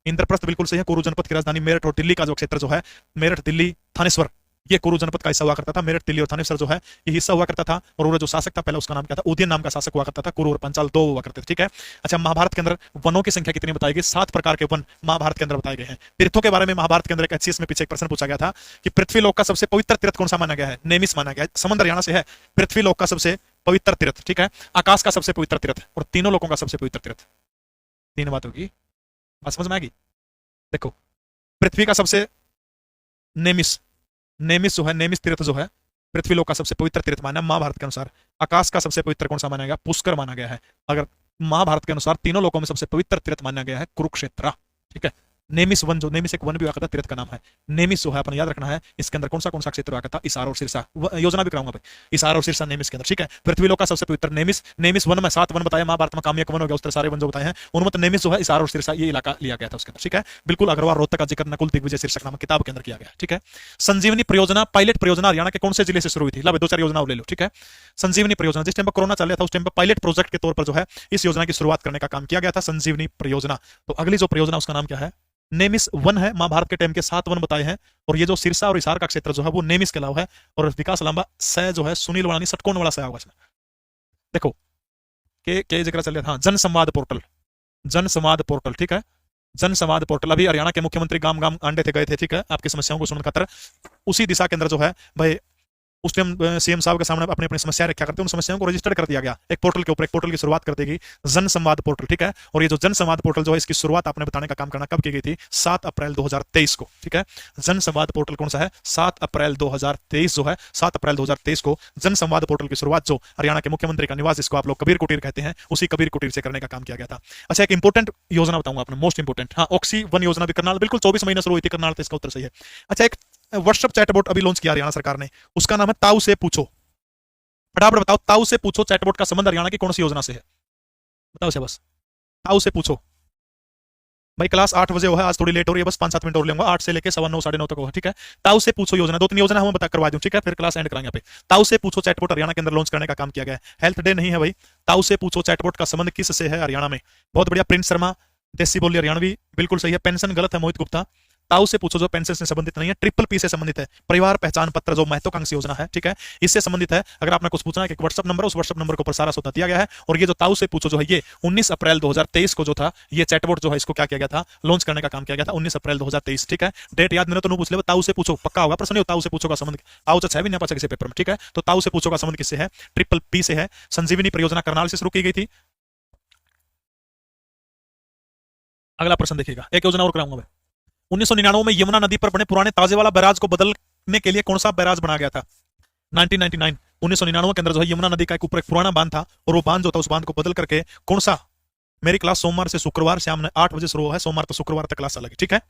इंद्रप्रस्थ बिल्कुल सही है। कुरु जनपद की राजधानी मेरठ और दिल्ली का जो क्षेत्र जो है, मेरठ दिल्ली थानेश्वर, ये कुरु जनपद का हिस्सा हुआ करता था। मेरठ दिल्ली और थानेश्वर जो है ये हिस्सा हुआ करता था। और वो जो शासक था पहले, उसका नाम क्या था? उदयन नाम का शासक हुआ करता था। कुरु और पंचाल 2 हुआ करते थे, ठीक है। अच्छा, महाभारत के अंदर वनों की संख्या कितनी बताई गई? 7 प्रकार के वन महाभारत के अंदर बताए गए हैं। तीर्थों के बारे में महाभारत के अंदर एक एचसीएस में पीछे एक प्रश्न पूछा गया था कि पृथ्वी लोक का सबसे पवित्र तीर्थ कौन सा माना गया है? नेमिस माना गया है। संबंध हरियाणा से है। पृथ्वी लोक का सबसे पवित्र तीर्थ, ठीक है। आकाश का सबसे पवित्र तीर्थ और तीनों लोगों का सबसे पवित्र तीर्थ। 3 बात होगी, बात समझ में आएगी। देखो, पृथ्वी का सबसे नेमिस, नेमिस जो है, नेमिस तीर्थ जो है पृथ्वी लोक का सबसे पवित्र तीर्थ माना महाभारत के अनुसार। आकाश का सबसे पवित्र कौन सा माना गया? पुष्कर माना गया है। अगर महाभारत के अनुसार तीनों लोकों में सबसे पवित्र तीर्थ माना गया है कुरुक्षेत्र, ठीक है। नेमिस वन, जो नेमिस एक वन भी हुआ करता, तीर्थ का नाम है नेमिस जो है, अपना याद रखना है। इसके अंदर कौन सा क्षेत्र हुआ करता? इसार और सिरसा। योजना भी कराऊंगा भाई, इसार और सिरसा नेमिस के अंदर, ठीक है। पृथ्वी लोक का सबसे पवित्र नेमिस, नेमिस वन में 7 वन बताया महाभारत में, काम्यक वन हो गया, उस तरह सारे वन जो बताए हैं उनमें तो नेमिस जो है, इसार और सिरसा ये इलाका लिया गया था उसके अंदर, ठीक है। बिल्कुल अग्रवाल रोहतक का जिक्र नकुल दिग्विजय शीर्षक नामक किताब के अंदर किया गया, ठीक है। संजीवनी परियोजना पायलट परियोजना हरियाणा के कौन से जिले से शुरू हुई थी? ला 2-4 योजना ले लो, ठीक है। संजीवनी परियोजना जिस टाइम पर कोरोना चल रहा था उस टाइम पर पायलट प्रोजेक्ट के तौर पर जो है इस योजना की शुरुआत करने का काम किया गया था, संजीवनी परियोजना। तो अगली जो परियोजना उसका नाम क्या है? नेमिस वन है। महाभारत के टाइम के 7 वन बताए हैं। और ये जो सिरसा और इसार का क्षेत्र जो है वो नेमिस के अलावा है। और विकास लांबा सह जो है सुनील वाणी सटकोन वाला सह होगा इसमें। देखो के जिक्र चल रहा था। जन संवाद पोर्टल, जन संवाद पोर्टल, ठीक है। जन संवाद पोर्टल, अभी हरियाणा के मुख्यमंत्री गांव गांव आंडे थे, गए थे, ठीक है, आपकी समस्याओं को सुनने खातर। उसी दिशा के अंदर जो है भाई उस टाइम सीएम साहब के सामने अपनी अपनी समस्या रखा करते हैं, उन समस्याओं को रजिस्टर कर दिया गया एक पोर्टल के ऊपर। एक पोर्टल की शुरुआत कर देगी जन संवाद पोर्टल, ठीक है। और ये जो जन संवाद पोर्टल जो है इसकी शुरुआत आपने बताने का काम करना कब की गई थी? 7 अप्रैल 2023 को, ठीक है। जन संवाद पोर्टल कौन सा है? 7 अप्रैल 2023 जो है, 7 अप्रैल 2023 को जन संवाद पोर्टल की शुरुआत जो हरियाणा के मुख्यमंत्री का निवास, जिसको आप लोग कबीर कुटीर कहते हैं, उसी कबीर कुटीर से करने का काम किया गया था। अच्छा, एक इंपोर्टेंट योजना बताऊंगा आपने, मोस्ट इंपोर्टेंट। हाँ, ऑक्सी वन योजना भी करनाल, बिल्कुल 24 महीने शुरू हुई थी करनाल, तो इसका उत्तर सही है। अच्छा, एक व्हाट्सएप चैटबॉट अभी लॉन्च किया हरियाणा सरकार ने, उसका नाम है ताऊ से पूछो। फटाफट बताओ, ताऊ से पूछो चैटबॉट का संबंध हरियाणा की कौन सी योजना से है? बताओ से बस, ताऊ से पूछो। भाई क्लास 8 बजे हो है, आज थोड़ी लेट हो रही है, बस 5-7 मिनट और लेंगे, 8 से लेके 9:15 9:30 तक हो, ठीक है। ताऊ से पूछो योजना, 2-3 योजना हम बता करवा दूं, ठीक है, फिर क्लास एंड कराएंगे पे। ताऊ से पूछो चैटबॉट हरियाणा के अंदर लॉन्च करने का काम किया गया है। हेल्थ डे नहीं है भाई, ताऊ से पूछो चैटबॉट का संबंध किस से है हरियाणा में? बहुत बढ़िया, प्रिंस शर्मा, देसी बोली हरियाणवी, बिल्कुल सही है। पेंशन गलत है, मोहित गुप्ता। ताऊ से पूछो जो पेंशन से संबंधित नहीं है, ट्रिपल पी से संबंधित है, परिवार पहचान पत्र, जो महत्वाकांक्षी योजना है, ठीक है, इससे संबंधित है। अगर आपने कुछ पूछना है, एक व्हाट्सएप नंबर, उस व्हाट्सएप नंबर के ऊपर सारा सौदा दिया गया है। और ये जो ताऊ से पूछो जो है, ये 19 अप्रैल 2023 को जो था ये चैटबॉट जो है, इसको क्या किया गया था? लॉन्च करने का काम किया गया था 19 अप्रैल 2023, ठीक है। डेट याद मेरे तो नहीं पूछ ले, ताऊ से पूछो पक्का होगा प्रश्न। ताऊ से पूछो का संबंध आओ तो 6 भी नहीं पता किसी पेपर में, ठीक है। तो ताऊ से पूछो का संबंध किससे है? ट्रिपल पी से है। संजीवनी परियोजना करनाल से शुरू की गई थी। अगला प्रश्न देखिएगा, एक योजना और कराऊंगा मैं। 1999 में यमुना नदी पर बने पुराने ताजेवाला बैराज को बदलने के लिए कौन सा बैराज बनाया गया था? 1999 के अंदर जो है यमुना नदी का एक ऊपर एक पुराना बांध था, और वो बांध जो था उस बांध को बदल करके कौन सा मेरी क्लास सोमवार से शुक्रवार शाम 8 बजे शुरू है, सोमवार तो शुक्रवार तक क्लास चलेगी, ठीक है।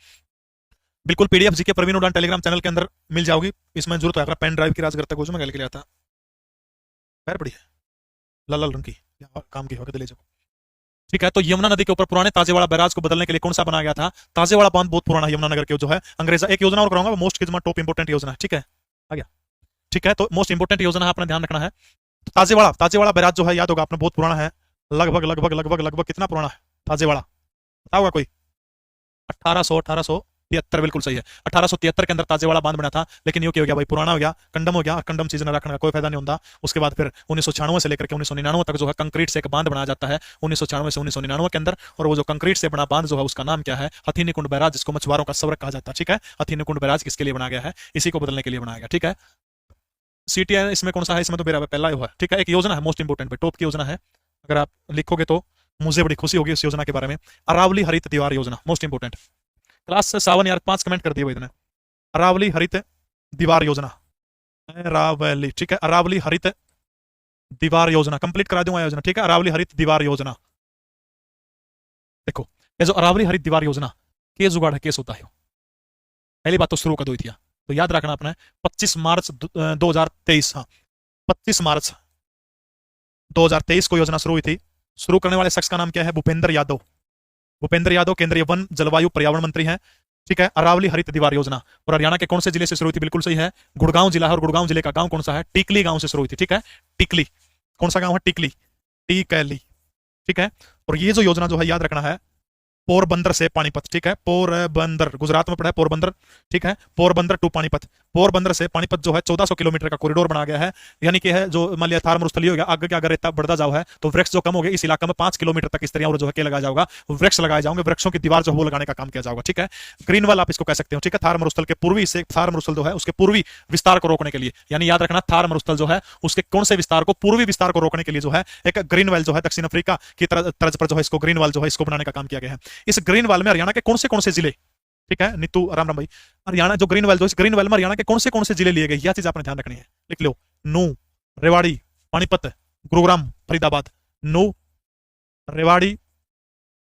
बिल्कुल पीडीएफ जीके प्रवीण उड़ान टेलीग्राम चैनल के अंदर मिल जाओगी। इसमें जरूरत है पेन ड्राइव की राजगर तक मैं गल के लिया था, पैर पड़ी है लाल लाल रंग की, काम की होकर ले जाओ, ठीक है। तो यमुना नदी के ऊपर पुराने ताजेवाड़ा बैराज को बदलने के लिए कौन सा बनाया गया था? ताजेवाड़ा बांध बहुत पुराना है, यमुनानगर के जो है अंग्रेजा। एक योजना और कराऊंगा, मोस्ट किस्मा टॉप इंपोर्टेंट योजना है, ठीक है, आ गया, ठीक है। तो मोस्ट इंपोर्टेंट योजना है, अपना ध्यान रखना है। तो ताजेवाड़ा, ताजेवाड़ा बैराज जो है याद होगा आपने, बहुत पुराना है, लगभग लगभग लगभग लगभग कितना पुराना है ताजेवाड़ा, बताओगा कोई? 1873, बिल्कुल सही है। 1873 के अंदर ताजेवाड़ा बांध बना था, लेकिन यूं क्या हो गया भाई, पुराना हो गया, कंडम हो गया, और कंडम चीज न रखने का कोई फायदा नहीं होता। उसके बाद फिर 1996 से लेकर के 1999 तक जो है कंक्रीट से एक बांध बनाया जाता है, 1996 से 1999 के अंदर। और वो जो कंक्रीट से बना बांध जो है उसका नाम क्या है? हथीनी कुंड बैराज, जिसको मछुआरों का स्वर्ग कहा जाता है, ठीक है। हथीनी कुंड बैराज किसके लिए बनाया गया है? इसी को बदलने के लिए बनाया गया, ठीक है। सीटीआई इसमें कौन सा है? इसमें तो मेरा पहला ही हुआ, ठीक है। एक योजना है मोस्ट इंपोर्टेंट, टॉप की योजना है, अगर आप लिखोगे तो मुझे बड़ी खुशी होगी इस योजना के बारे में। अरावली हरित दीवार योजना, मोस्ट इंपोर्टेंट। क्लास से 7 यार 5 कमेंट कर दिए भाई इतने। अरावली हरित दीवार योजना, अरावली, ठीक है, अरावली हरित दीवार योजना कंप्लीट करा दूंगा योजना, ठीक है। अरावली हरित दीवार योजना, देखो ये जो अरावली हरित दीवार योजना के जुगाड़ है, केस होता है, पहली बात तो शुरू कर दो थी, तो याद रखना अपने 25 मार्च 2023, हाँ 25 मार्च 2023 को योजना शुरू हुई थी। शुरू करने वाले शख्स का नाम क्या है? भूपेंद्र यादव। भूपेंद्र यादव केंद्रीय वन जलवायु पर्यावरण मंत्री हैं, ठीक है। अरावली हरित दीवार योजना, और हरियाणा के कौन से जिले से शुरू हुई थी? बिल्कुल सही है, गुड़गांव जिला है, और गुड़गांव जिले का गांव कौन सा है? टिकली गांव से शुरू हुई थी, ठीक है। टिकली, कौन सा गांव है? टिकली, टिकली, ठीक है। और ये जो योजना जो है याद रखना है, पोरबंदर से पानीपत, ठीक है। पोरबंदर गुजरात में पड़ा है, पोरबंदर, ठीक है। पोरबंदर टू पानीपत, पोरबंदर से पानीपत जो है 1400 किलोमीटर का कॉरिडोर बना गया है। यानी कि है जो मान लिया थार मरुस्थली हो गया, आगे के अगर रेता बढ़ता जाओ है तो वृक्ष जो कम हो गए, इस इलाके में 5 किलोमीटर तक इस तरह और जो है लगाया जाएगा, वृक्ष लगाए जाएंगे, वृक्षों की दीवार जो है वो लगाने का काम किया जाएगा, ठीक है। ग्रीन वाल आप इसको कह सकते हो, ठीक है। थार मरुस्थल के पूर्वी से, थार मरुस्थल जो है उसके पूर्वी विस्तार को रोकने के लिए, यानी याद रखना थार मरुस्थल जो है उसके कौन से विस्तार को, पूर्वी विस्तार को रोकने के लिए जो है एक ग्रीन वाल जो है दक्षिण अफ्रीका की तर्ज पर जो है इसको ग्रीन वाल जो है इसको बनाने का काम किया गया है। इस ग्रीन वाल में हरियाणा के कौन से जिले, ठीक है, नीतू राम राम भाई, हरियाणा जो ग्रीन वाल जो इस ग्रीन वाल में हरियाणा के कौन से जिले लिए गए, यह चीज आपने ध्यान रखनी है, लिख लो। नू, रेवाड़ी, पानीपत, गुरुग्राम, फरीदाबाद। नू, रेवाड़ी,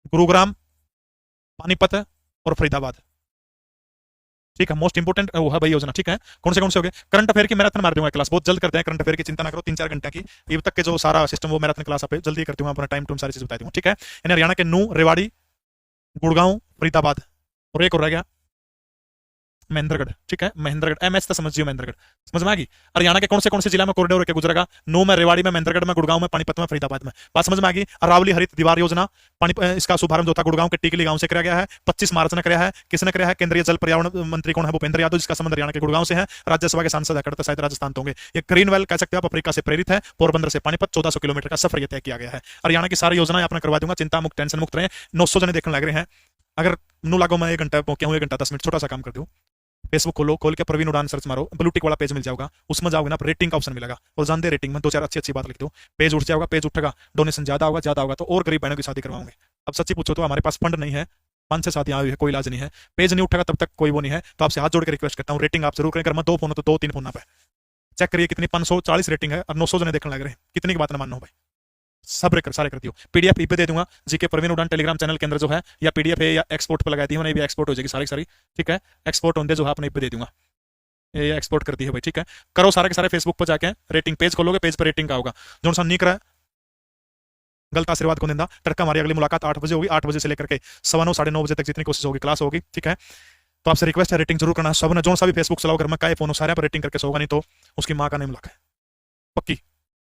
गुरुग्राम, पानीपत और फरीदाबाद, ठीक है। मोस्ट इंपोर्टेंट वो है भाई योजना, ठीक है। कौन से हो गए? करंट अफेयर की मैराथन मार दूंगा क्लास, बहुत जल्द करते हैं करंट अफेयर की, चिंता ना करो, 3-4 घंटे की अब तक के जो सारा सिस्टम वो मैराथन क्लास आप जल्दी करती हूँ, अपना टाइम टूम सारी चीज बता दूंगा, ठीक है। यानी हरियाणा के नू, रेवाड़ी, गुड़गांव, फरीदाबाद, और एक और रह गया महेंद्रगढ़, ठीक है। महेंद्रगढ़, एमएच तो समझिए, महेंद्रगढ़ समझ में आ गई। हरियाणा के कौन से जिला में कॉरिडोर के गुजरेगा? नू में, रेवाड़ी में, महेंद्रगढ़ में, गुड़गांव में, पानीपत में, फरीदाबाद में। बात समझ में आ गई। अरावली हरित दीवार योजना, इसका शुभारंभ जो था गुड़गांव के टिकली गांव से किया गया है, 25 मार्च ने किया है। किसने किया है? केंद्रीय जल पर्यावरण मंत्री कौन है? भूपेंद्र यादव, जिसका संबंध हरियाणा के गुड़गांव से है। राज्यसभा के सांसद है, शायद राजस्थान होंगे। ये ग्रीन वेल कह सकते हो आप, अफ्रीका से प्रेरित है। पोरबंदर से पानीपत 1400 किलोमीटर का सफर यह तय किया गया है। हरियाणा की सारी योजनाएं आपने करवा दूंगा, चिंता मुक्त, टेंशन मुक्त रहे। 900 जने देखने लग रहे हैं, अगर नू लागो मैं 1 घंटा क्या हूँ, 1 घंटा 10 मिनट छोटा सा काम कर दूँ। फेसबुक खोलो, खोल के प्रवीण उड़ान सर्च मारो, ब्लू टिक वाला पेज मिल जाएगा, उसमें जाओगे ना रेटिंग का ऑप्शन मिलेगा, और जानते रेटिंग में 2-4 अच्छी बात लिख दो, पेज उठ जाएगा, पेज उठेगा, डोनेशन ज्यादा होगा तो और गरीब बहनों की शादी करवाओगे। अब सच्ची पूछो तो हमारे पास फंड नहीं है, 5 से 7 यहाँ है, कोई इलाज नहीं है, पेज नहीं उठेगा तब तक कोई वो नहीं है। तो आपसे हाथ जोड़ के रिक्वेस्ट करता हूँ, रेटिंग आप जरूर करें, अगर मैं 2 फोन हो तो 2-3 फोन पे चेक करिए कितनी 540 रेटिंग है और 900 जने देखने लग रहे हैं, कितनी की बात ना मानो भाई, सब सारे कर दियो। पीडीएफ पे दे दूंगा, जीके प्रवीण उड़ान टेलीग्राम चैनल के अंदर जो है, या पीडीएफ है या एक्सपोर्ट पे लगा दी है, भी एक्सपोर्ट हो जाएगी सारी, ठीक है। एक्सपोर्ट होने जो है अपने पे दे दूंगा, ये एक्सपोर्ट करती है भाई, ठीक है। करो सारे के सारे फेसबुक पर जाके रेटिंग पेज खोलोगे, पेज पर रेटिंग का होगा, जो सा नहीं करा गलत आशीर्वाद को देना। टड़का हमारी अगली मुलाकात 8 बजे होगी, 8 बजे से लेकर के 9:15 9:30 बजे तक जितनी कोशिश होगी क्लास होगी, ठीक है। तो आपसे रिक्वेस्ट है रेटिंग जरूर करना, सब ने जो सा भी फेसबुक चलाओ, घर में काय फोन सारे पर रेटिंग करके सोगा, नहीं तो उसकी माँ का नहीं मिला पक्की।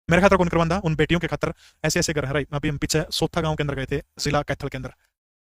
मेरे खातर कौन करवांदा? उन बेटियों के खातर, ऐसे घर है। अभी हम पीछे सोथा गांव के अंदर गए थे, जिला कैथल के अंदर,